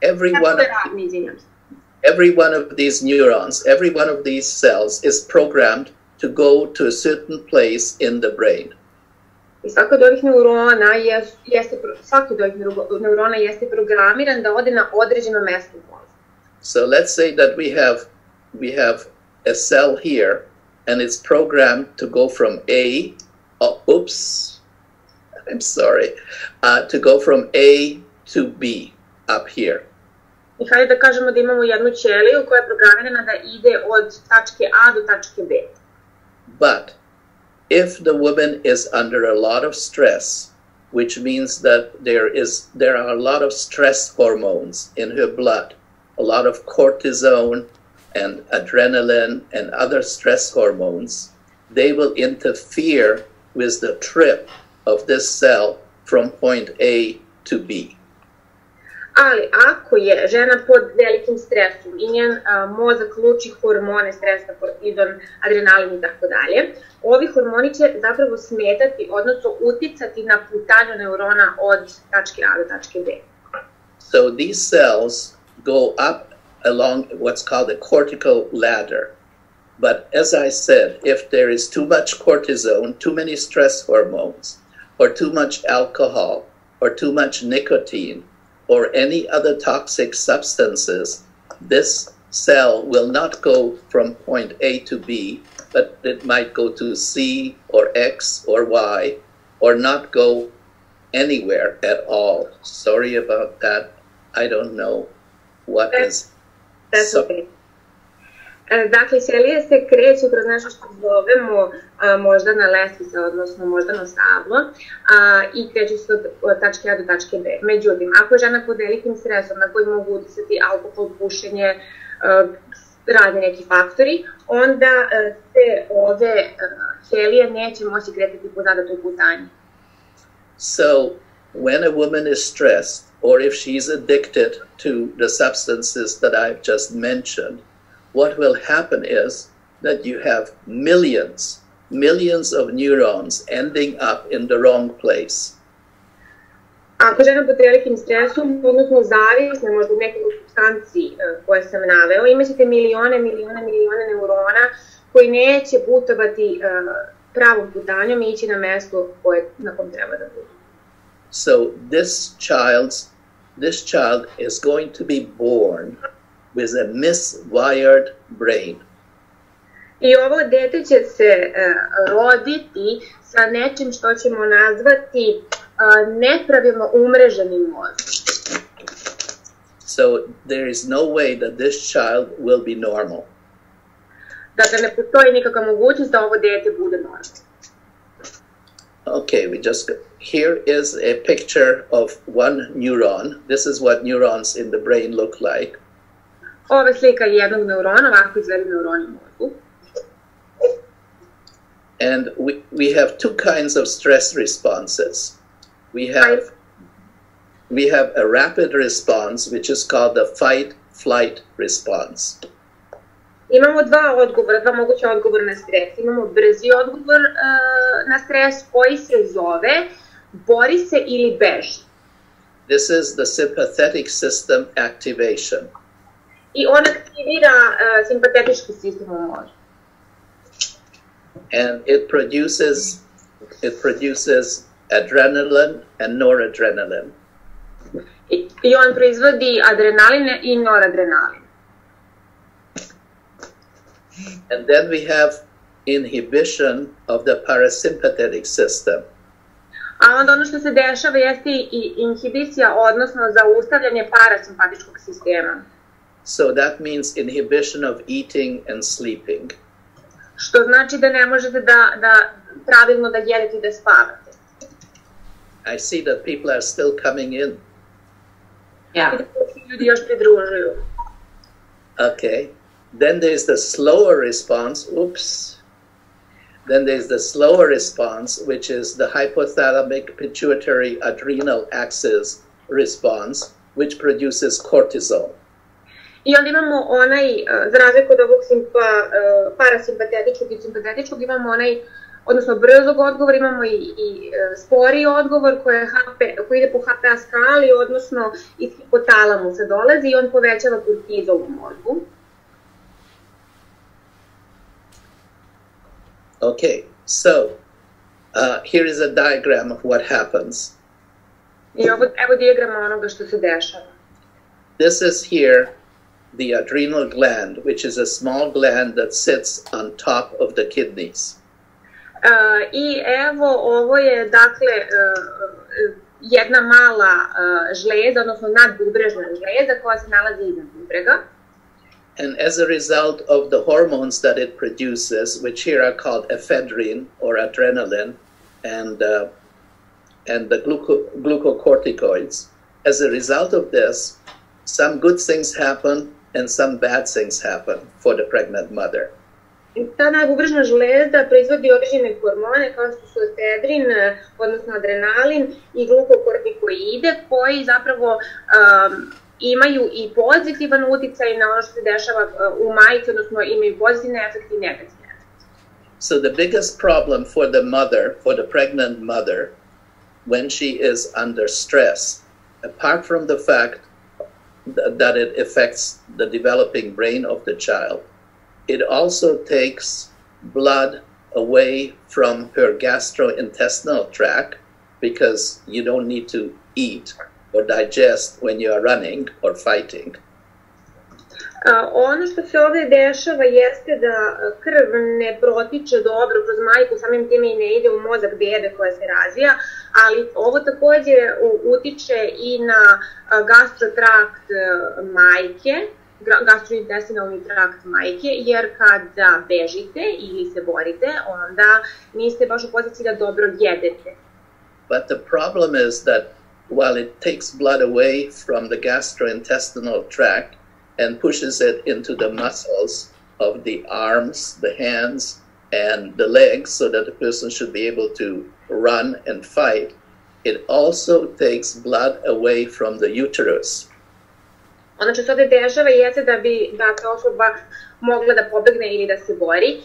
Every one of these neurons, every one of these cells is programmed to go to a certain place in the brain. I svaki od ovih neurona jeste programiran da ode na određeno mesto u mozgu. So let's say that we have a cell here and it's programmed to go from to go from A to B up here. I hajde da kažemo da imamo jednu ćeliju koja je programirana da ide od tačke A do tačke B. But if the woman is under a lot of stress, which means that there are a lot of stress hormones in her blood, a lot of cortisone and adrenaline and other stress hormones, they will interfere with the trip of this cell from point A to B. Ali ako je žena pod velikim stresom i njen mozak luči hormone stresa, kortizon, adrenalin i tako dalje, ovi hormoni će zapravo smetati, odnosno uticati na putanju neurona od tačke A do tačke B. So these cells go up along what's called a cortical ladder. But as I said, if there is too much cortisone, too many stress hormones, or too much alcohol, or too much nicotine, or any other toxic substances, this cell will not go from point A to B, but it might go to C or X or Y, or not go anywhere at all. Sorry about that. I don't know what is. That's okay. Dakle, ćelije se kreću kroz nešto što zovemo moždana lestvica, odnosno moždano stablo, i kreću se od tačke A do tačke B. Međutim, ako je žena pod velikim stresom na koji mogu uticati alkohol, pušenje, razni neki faktori, onda se ove ćelije neće moći kretati po zadatoj putanji. So, when a woman is stressed, or if she's addicted to the substances that I've just mentioned, what will happen is that you have millions of neurons ending up in the wrong place. Ako žena pod velikim stresom, odnosno zavisna možda u nekoj supstanciji koje sam naveo, imaćete milione neurona koji neće putovati pravom putanjom i ići na mesto na kom treba da bude. So this child is going to be born with a miswired brain. I ovo dete će se roditi sa nečim što ćemo nazvati nepravilno umreženim mozgom. So there is no way that this child will be normal. Dakle, ne postoji nikakva mogućnost da ovo dete bude normalno. Okay, here is a picture of one neuron. This is what neurons in the brain look like. Ovo je slika jednog neurona, ovako izgleda neuroni u mozgu. And we have two kinds of stress responses. We have a rapid response, which is called the fight-flight response. Imamo dva moguća odgovora na stres. Imamo brzi odgovor na stres koji se zove bori se ili beži. This is the sympathetic system activation. I on aktivira simpatetički sistem u mozgu. And it produces adrenaline and noradrenaline. I on proizvodi adrenaline i noradrenalin. And then we have inhibition of the parasympathetic system. A onda ono što se dešava jeste i inhibicija, odnosno zaustavljanje parasimpatičkog sistema. So that means inhibition of eating and sleeping. Što znači da ne možete da pravilno da jedete i da spavate. I see that people are still coming in. Yeah. Ljudi još pridružuju. Okay. Then there's the slower response. Then there's the slower response, which is the hypothalamic pituitary adrenal axis response, which produces cortisol. I onda imamo onaj, za razliku od ovog parasimpatetičkog i simpatetičkog, imamo onaj, odnosno brzog odgovor, imamo i sporiji odgovor koji ide po HPA skali, odnosno iz hipotalamusa dolazi i on povećava kortizol u mozgu. Okay, so here is a diagram of what happens. I evo dijagrama onoga što se dešava. This is here the adrenal gland, which is a small gland that sits on top of the kidneys. I evo ovo je dakle jedna mala žleza, odnosno nadbubrežna žleza koja se nalazi iznad bubrega. And as a result of the hormones that it produces, which here are called ephedrine or adrenaline, and the glucocorticoids, as a result of this, some good things happen and some bad things happen for the pregnant mother. Ta nadbubrežna žlezda proizvodi određene hormone kao što su efedrin, odnosno adrenalin i glukokortikoide koji zapravo imaju i pozitivan uticaj na ono što se dešava u majci, odnosno imaju pozitivne efekte i negativne efekte. So the biggest problem for the mother, for the pregnant mother, when she is under stress, apart from the fact that it affects the developing brain of the child, it also takes blood away from her gastrointestinal tract because you don't need to eat or digest when you are running or fighting. Ono što se ovdje dešava jeste da krv ne protiče dobro kroz majku, samim time i ne ide u mozak bebe koja se razvija, ali ovo također utiče i na gastrotrakt majke gastrointestinalni trakt majke, jer kada bežite ili se borite, onda niste baš u poziciji da dobro jedete. But the problem is that while it takes blood away from the gastrointestinal tract and pushes it into the muscles of the arms, the hands, and the legs so that the person should be able to run and fight, it also takes blood away from the uterus. Ono što se ovde dešava jeste da bi osoba mogla da pobegne ili da se bori,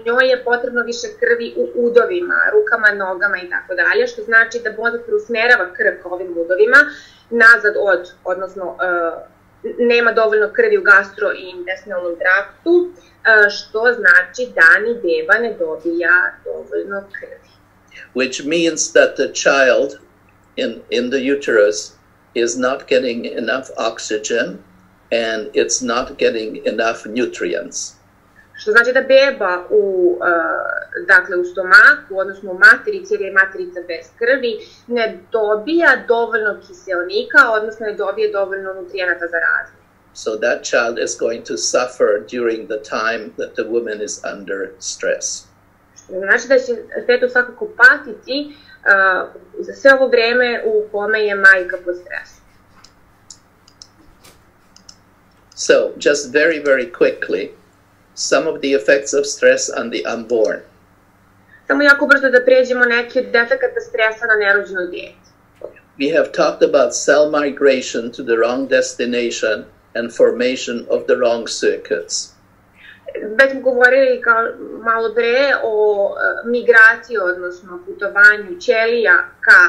njoj je potrebno više krvi u udovima, rukama, nogama i tako dalje, što znači da mozak preusmerava krv ka ovim udovima nazad odnosno nema dovoljno krvi u gastrointestinalnom traktu, što znači da ni beba ne dobija dovoljno krvi. Which means that the child in the uterus is not getting enough oxygen and it's not getting enough nutrients. Što znači da beba u stomaku, odnosno u materici, jer je materica bez krvi, ne dobija dovoljno kiseonika, odnosno ne dobije dovoljno nutrijenata za razvoj. So that child is going to suffer during the time that the woman is under stress. Što znači da će fetus svakako patiti za sve ovo vreme u kome je majka pod stresom. So, just very, very quickly, some of the effects of stress on the unborn. Samo jako brzo da pređemo neke od efekata stresa na nerođeno dijete. We have talked about cell migration to the wrong destination and formation of the wrong circuits. Već smo govorili malo pre o migraciji, odnosno putovanju ćelija ka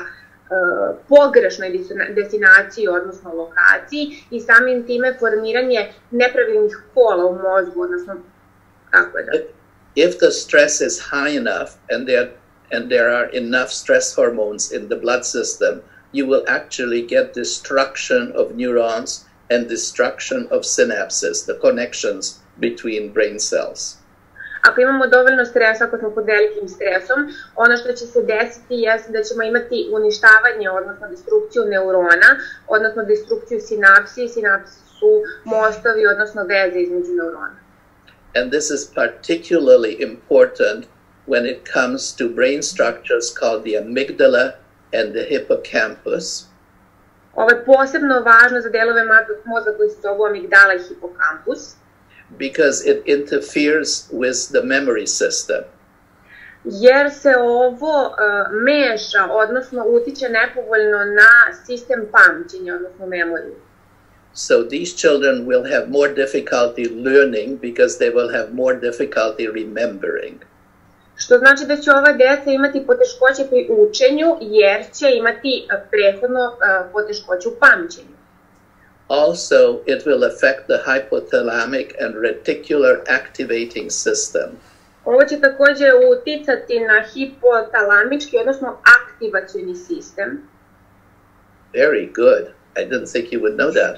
pogrešnoj destinaciji, odnosno lokaciji, i samim time formiranje nepravilnih kola u mozgu, odnosno tako je da. If the stress is high enough and there are enough stress hormones in the blood system, you will actually get destruction of neurons and destruction of synapses, the connections between brain cells. Ako imamo dovoljno stresa, ako smo pod velikim stresom, ono što će se desiti jeste da ćemo imati uništavanje, odnosno destrukciju neurona, odnosno destrukciju sinapsi. Sinapsi su mostovi, odnosno veze između neurona. And this is particularly important when it comes to brain structures called the amygdala and the hippocampus. Ovo je posebno važno za delove mozga koji se zovu amigdala i hipokampus. Because it interferes with the memory system. Jer se ovo meša, odnosno utiče nepovoljno na sistem pamćenja, odnosno memoriju. So these children will have more difficulty learning because they will have more difficulty remembering. Što znači da će ova deca imati poteškoće pri učenju, jer će imati prethodno poteškoće u pamćenju. Also, it will affect the hypothalamic and reticular activating system. Ovo će također uticati na hipotalamički, odnosno aktivacioni sistem. Very good. I didn't think you would know that.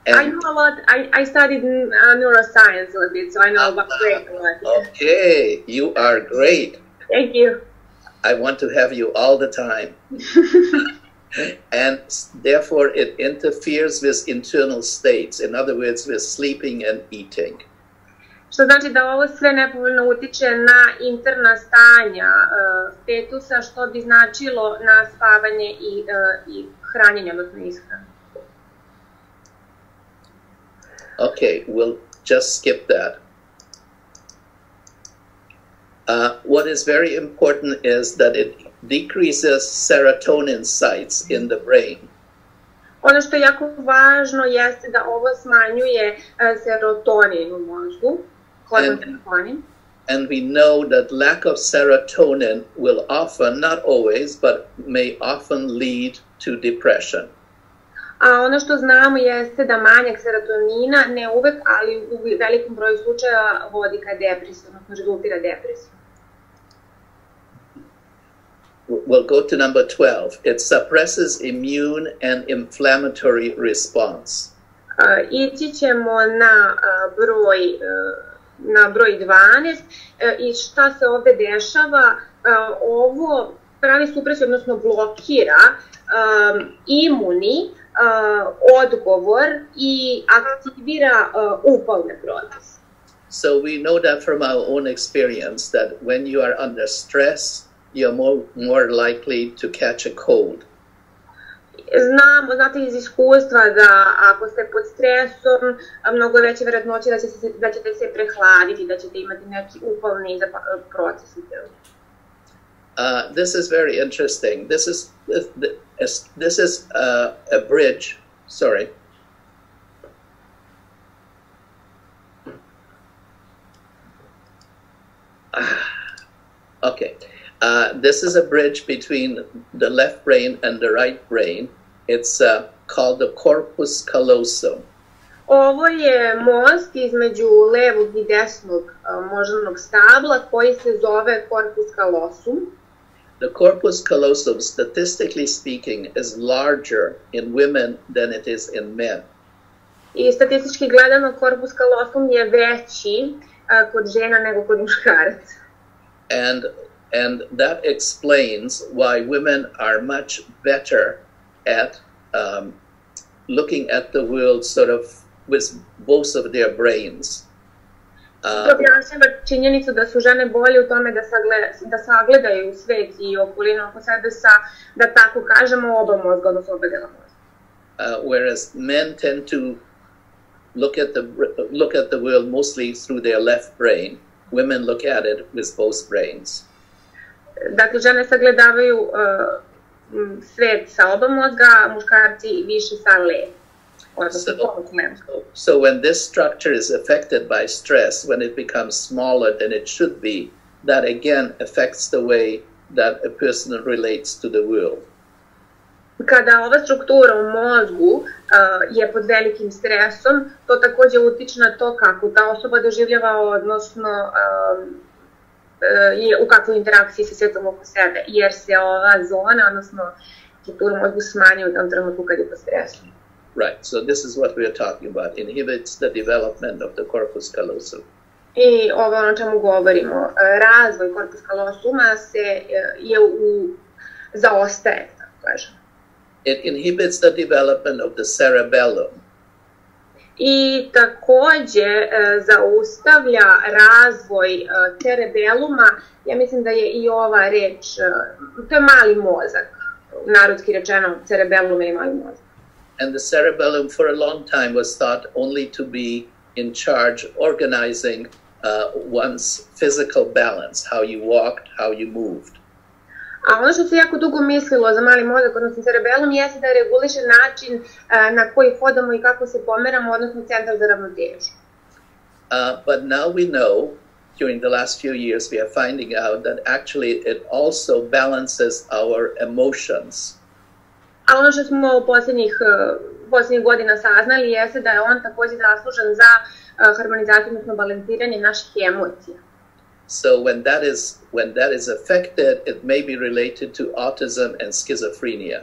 And I know a lot. I studied neuroscience a little bit, so I know about brain a lot. Okay, you are great. Thank you. I want to have you all the time. And therefore it interferes with internal states, in other words, with sleeping and eating. Što znači da ovo sve nepovoljno utiče na interna stanja fetusa, što bi značilo na spavanje i hranjenje, odnosno ishranu. Okay, we'll just skip that. What is very important is that it decreases serotonin sites in the brain. Ono što je jako važno jeste da ovo smanjuje serotonin u mozgu, hormon serotonin. And we know that lack of serotonin will often, not always, but may often lead to depression. A ono što znamo jeste da manjak serotonina, ne uvek, ali u velikom broju slučaja vodi ka depresiji, odnosno rezultira depresiju. We'll go to number 12. It suppresses immune and inflammatory response. Ići ćemo na broj 12 i šta se ovde dešava. Ovo pravi supresiju, odnosno blokira imuni odgovor i aktivira upalne procese. So we know that from our own experience that when you are under stress, you're more likely to catch a cold. Znamo, znate iz iskustva da ako ste pod stresom, mnogo je veće vjerojatnoće da ćete se prehladiti, da ćete imati neki upalni proces. This is very interesting. This is a bridge. Sorry. Okay. This is a bridge between the left brain and the right brain. It's called the corpus callosum. Ovo je most između levog i desnog moždanog stabla koji se zove corpus callosum. The corpus callosum, statistically speaking, is larger in women than it is in men. I statistički gledano corpus callosum je veći kod žena nego kod muškaraca. And that explains why women are much better at looking at the world sort of with both of their brains. To objašnjava činjenicu da su žene bolje u tome da sagledaju svet i okolinu oko sebe sa, da tako kažemo, oba mozga, odnosno oba dela mozga. Whereas men tend to look at the world mostly through their left brain, women look at it with both brains. Dakle, žene sagledavaju svet sa oba mozga, a muškarci više sa leve. So when this structure is affected by stress, when it becomes smaller than it should be, that again affects the way that a person relates to the world. Kada ova struktura u mozgu je pod velikim stresom, to takođe utiče na to kako ta osoba doživljava, odnosno u kakvoj interakciji sa svetom oko sebe, jer se ova zona, odnosno struktura mozgu smanjuje u tom trenutku kad je pod stresom. Right, so this is what we are talking about, inhibits the development of the corpus callosum. I ovo ono čemu govorimo, razvoj corpus callosuma zaostaje, tako kažem. It inhibits the development of the cerebellum. I takođe zaustavlja razvoj cerebelluma, ja mislim da je i ova reč, to je mali mozak, narodski rečeno cerebellum je mali mozak. And the cerebellum for a long time was thought only to be in charge organizing one's physical balance, how you walked, how you moved. A ono što se jako dugo mislilo za mali mozak, odnosno cerebellum, jeste da reguliše način na koji hodamo i kako se pomeramo, odnosno centar za ravnotežu. But now we know, during the last few years, we are finding out that actually it also balances our emotions. A ono što smo u poslednjih godina saznali jeste da je on takođe zaslužan za harmonizaciju, odnosno balansiranje naših emocija. So when that is affected, it may be related to autism and schizophrenia.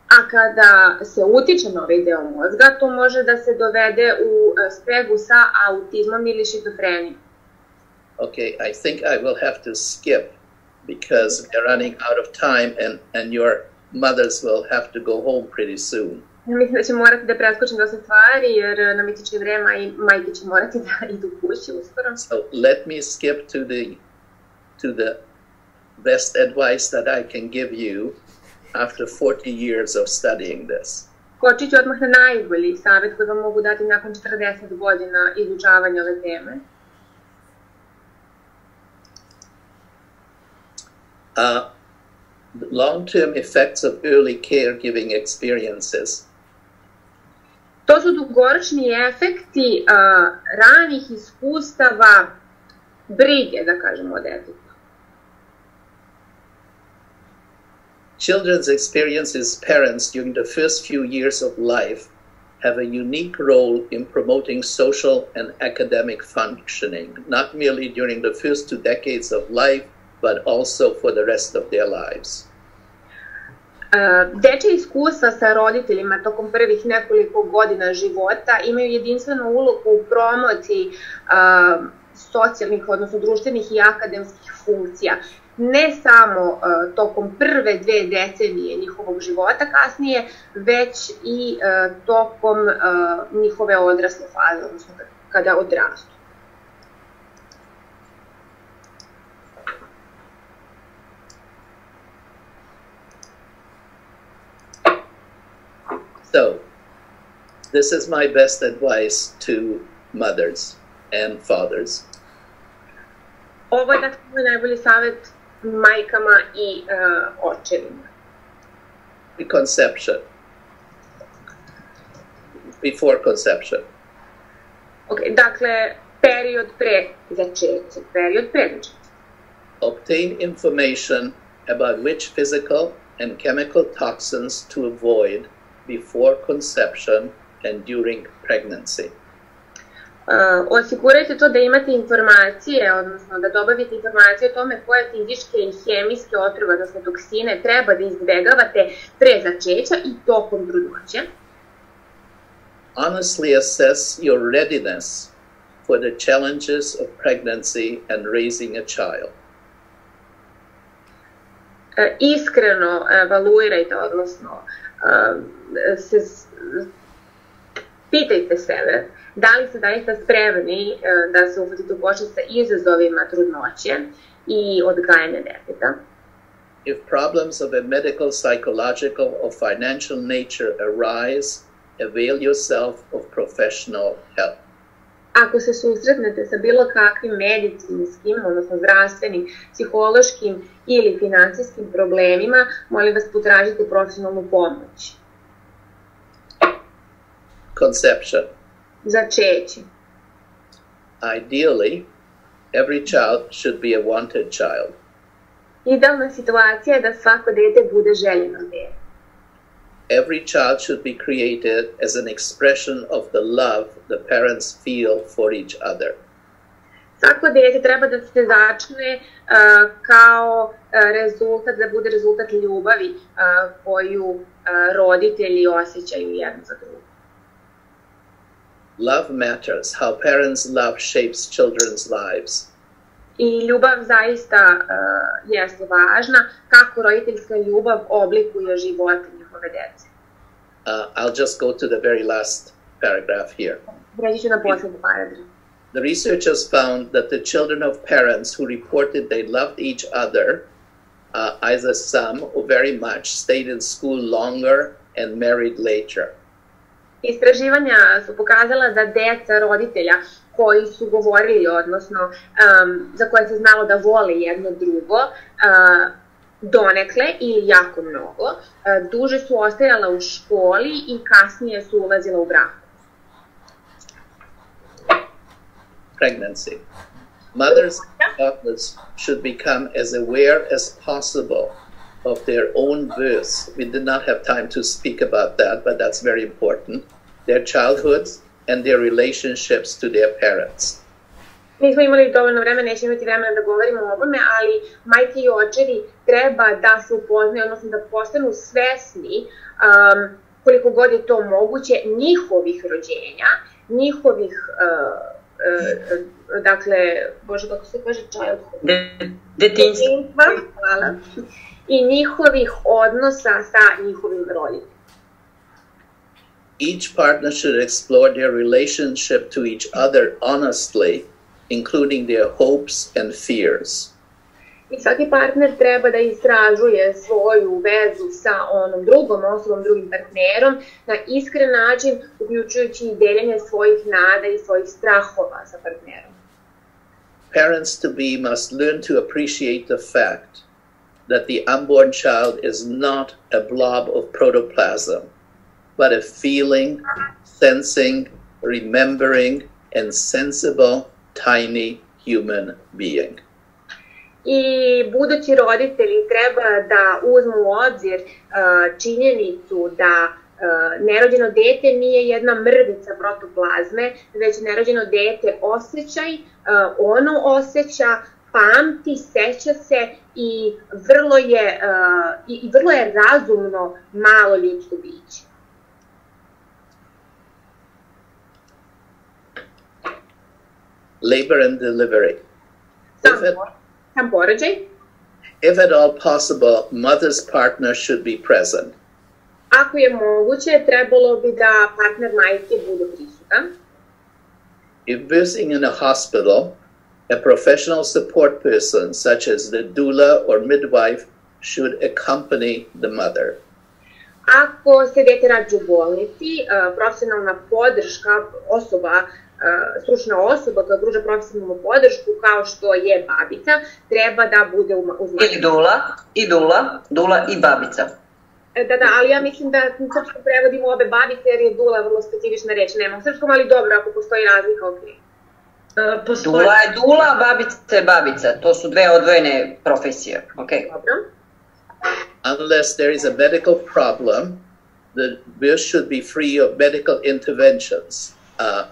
A kada se utiče na ovaj deo mozga, to može da se dovede u spregu sa autizmom ili šizofrenijom. Okay, I think I will have to skip because we're running out of time and your mothers will have to go home pretty soon. Mislim da će morati da preskočim dosta stvari jer nam ističe vreme i majke će morati da idu kući uskoro. So let me skip to the best advice that I can give you after 40 years of studying this. Skočit ću odmah na najbolji savjet koji vam mogu dati nakon 40 godina izučavanja ove teme. Long-term effects of early caregiving experiences. To su dugoročni efekti ranih iskustava brige, da kažemo, o detetu. Children's experiences as parents during the first few years of life have a unique role in promoting social and academic functioning, not merely during the first 2 decades of life, but also for the rest of their lives. Dečje iskustva sa roditeljima tokom prvih nekoliko godina života imaju jedinstvenu ulogu u promociji socijalnih, odnosno društvenih i akademskih funkcija. ne samo tokom prve 2 decenije njihovog života kasnije, već i tokom njihove odrasle faze, odnosno kada odrastu. So, this is my best advice to mothers and fathers. Ovo je dakle moj najbolji savjet majkama i očevima. Conception. Before conception. Ok, dakle, period pre začeća, period pre začeća. Obtain information about which physical and chemical toxins to avoid before conception and during pregnancy. Osigurajte to da imate informacije, odnosno da dobavite informacije o tome koje fizičke i hemijske otrove, odnosno toksine, treba da izbegavate pre začeća i tokom trudnoće. Honestly assess your readiness for the challenges of pregnancy and raising a child. Iskreno evaluirajte, odnosno pitajte sebe da li ste zaista spremni da se uhvatite u koštac sa izazovima trudnoće i odgajanja deteta. If problems of a medical, psychological, or financial nature arise, avail yourself of professional help. Ako se susretnete sa bilo kakvim medicinskim, odnosno zdravstvenim, psihološkim ili finansijskim problemima, molim vas potražite profesionalnu pomoć. Conception. Začeće. Ideally, every child should be a wanted child. Idealna situacija je da svako dete bude željeno dete. Every child should be created as an expression of the love the parents feel for each other. Svako dete treba da se začne kao rezultat, da bude rezultat ljubavi koju roditelji osjećaju jedno za drugo. Love matters. How parents love shapes children's lives. I ljubav zaista jeste važna, kako roditeljska ljubav oblikuje život njihove dece. I'll just go to the very last paragraph here. Preći ću na poslednji paragraf. The researchers found that the children of parents who reported they loved each other, either some or very much, stayed in school longer and married later. Istraživanja su pokazala da deca roditelja koji su govorili, odnosno za koje se znalo da vole jedno drugo, donekle ili jako mnogo, duže su ostajala u školi i kasnije su ulazila u brak. Pregnancy. Mothers and fathers should become as aware as possible of their own births. We did not have time to speak about that, but that's very important. Their childhoods and their relationships to their parents. Nismo imali dovoljno vremena, nećemo imati vremena da govorimo o ovome, ali majke i očevi treba da se upoznaju, odnosno da postanu svesni koliko god je to moguće njihovih rođenja, njihovih, dakle, bože kako se kaže, detinjstva, hvala, i njihovih odnosa sa njihovim roditeljima. Each partner should explore their relationship to each other honestly, including their hopes and fears. I svaki partner treba da istražuje svoju vezu sa onom drugom osobom, drugim partnerom, na iskren način, uključujući i deljenje svojih nada i svojih strahova sa partnerom. Parents to be must learn to appreciate the fact that the unborn child is not a blob of protoplasm, but a feeling, sensing, remembering, and sensible, tiny human being. I budući roditelji treba da uzmu u obzir činjenicu da nerođeno dete nije jedna mrvica protoplazme, već nerođeno dete osjećaj, ono osjeća, pamti, seća se i vrlo je razumno malo ljudsko biće. Labor and delivery. Sam porođaj. If at all possible, mother's partner should be present. Ako je moguće, trebalo bi da partner majke bude prisutan. If birthing in a hospital, a professional support person, such as the doula or midwife, should accompany the mother. Ako se dete rađa u bolnici, profesionalna podrška osoba, stručna osoba koja pruža profesionalnu podršku kao što je babica, treba da bude uz majku. Ili dula i babica. Da, ali ja mislim da u srpskom prevodimo obe babice jer je dula vrlo specifična reč. Nema u srpskom, ali dobro, ako postoji razlika, ok. Dula je dula, babica je babica. To su dve odvojene profesije. Okay. Dobro. Unless there is a medical problem, the birth should be free of medical interventions.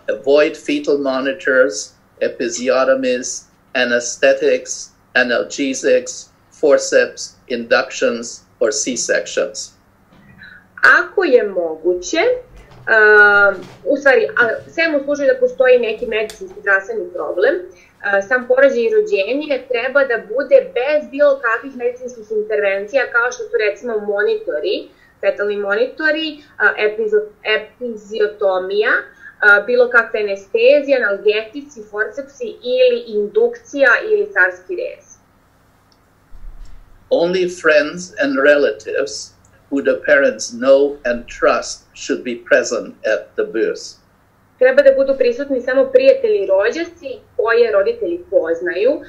Avoid fetal monitors, episiotomies, anesthetics, analgesics, forceps, inductions, or C-sections. Ako je moguće, u stvari, sem u slučaju da postoji neki medicinski zdravstveni problem, sam porođaj i rođenje treba da bude bez bilo kakvih medicinskih intervencija, kao što su recimo monitori, fetalni monitori, epiziotomija, bilo kakva anestezija, analgetici, forcepsi ili indukcija ili carski rez. Only friends and relatives who the parents know and trust should be present at the birth. Treba da budu prisutni samo prijatelji i rođaci koje roditelji poznaju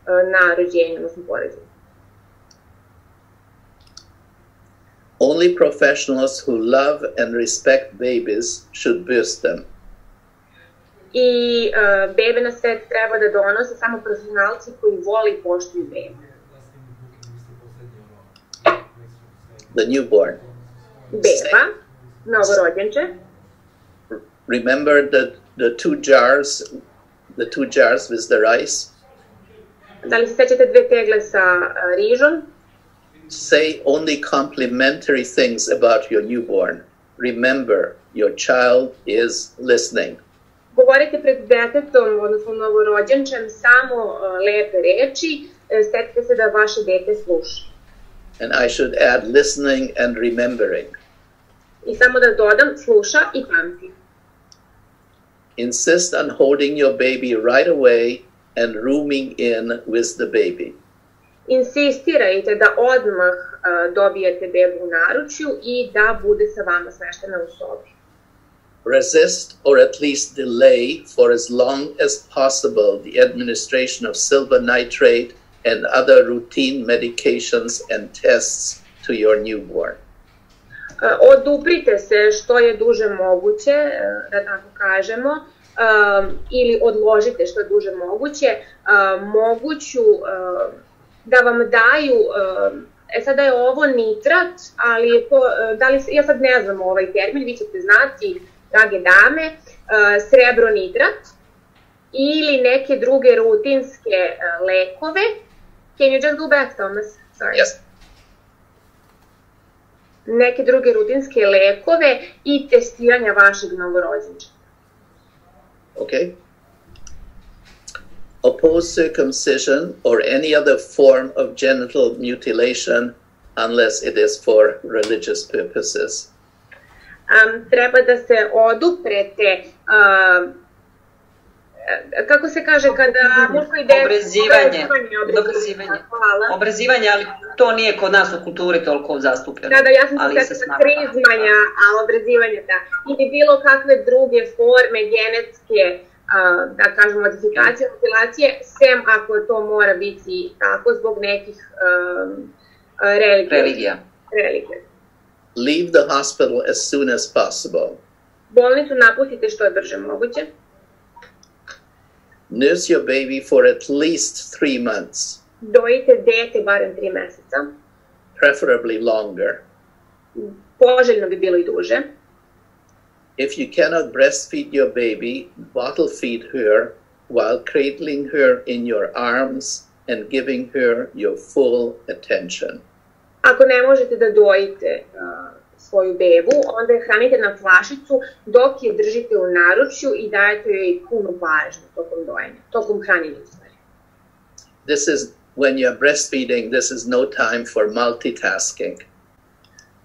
na rođenju, odnosno porođenju. Only professionals who love and respect babies should birth them. I bebe na svet treba da donose samo profesionalci koji voli i poštuju bebe. The newborn. Beba, novorođenče. Remember the two jars with the rice? Da li se sećate dve tegle sa rižom? Say only complimentary things about your newborn. Remember, your child is listening. Govorite pred detetom, odnosno novorođenčem, samo lepe reči, setite se da vaše dete sluša. And I should add listening and remembering. I samo da dodam, sluša i pamti. Insist on holding your baby right away and rooming in with the baby. Insistirajte da odmah dobijete bebu u naručju i da bude sa vama smeštena u sobi. Resist or at least delay for as long as possible the administration of silver nitrate and other routine medications and tests to your newborn. Oduprite se što je duže moguće, da tako kažemo, ili odložite što je duže moguće, moguću da vam daju, sada je ovo nitrat, ali je to, ja sad ne znam ovaj termin, vi ćete znati, drage dame, srebronitrat ili neke druge rutinske lekove. Can you just go back, Thomas? Sorry. Yes. Neke druge rutinske lekove i testiranja vašeg novorođenča. Okay. Oppose circumcision or any other form of genital mutilation unless it is for religious purposes. Treba da se oduprete, kako se kaže, kada muško ide... Obrezivanje, ali to nije kod nas u kulturi toliko zastupljeno. Da, ja sam se setila krizmanja, a obrezivanje, da. Ili bilo kakve druge forme genetske, da kažem, modifikacije, mutilacije, sem ako to mora biti tako zbog nekih religija. Leave the hospital as soon as possible. Bolnicu napustite što je brže moguće. Nurse your baby for at least 3 months. Dojite dete barem 3 meseca. Preferably longer. Poželjno bi bilo i duže. If you cannot breastfeed your baby, bottle feed her while cradling her in your arms and giving her your full attention. Ako ne možete da dojite svoju bebu, onda je hranite na flašicu dok je držite u naručju i dajete joj punu pažnju tokom dojenja, tokom hranjenja. This is when you're breastfeeding, this is no time for multitasking.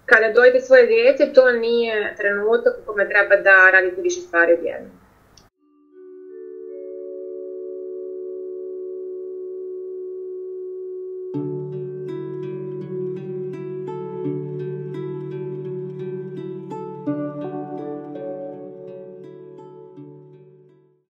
Kada dojete svoje djece, to nije trenutak u kome treba da radite više stvari odjednom.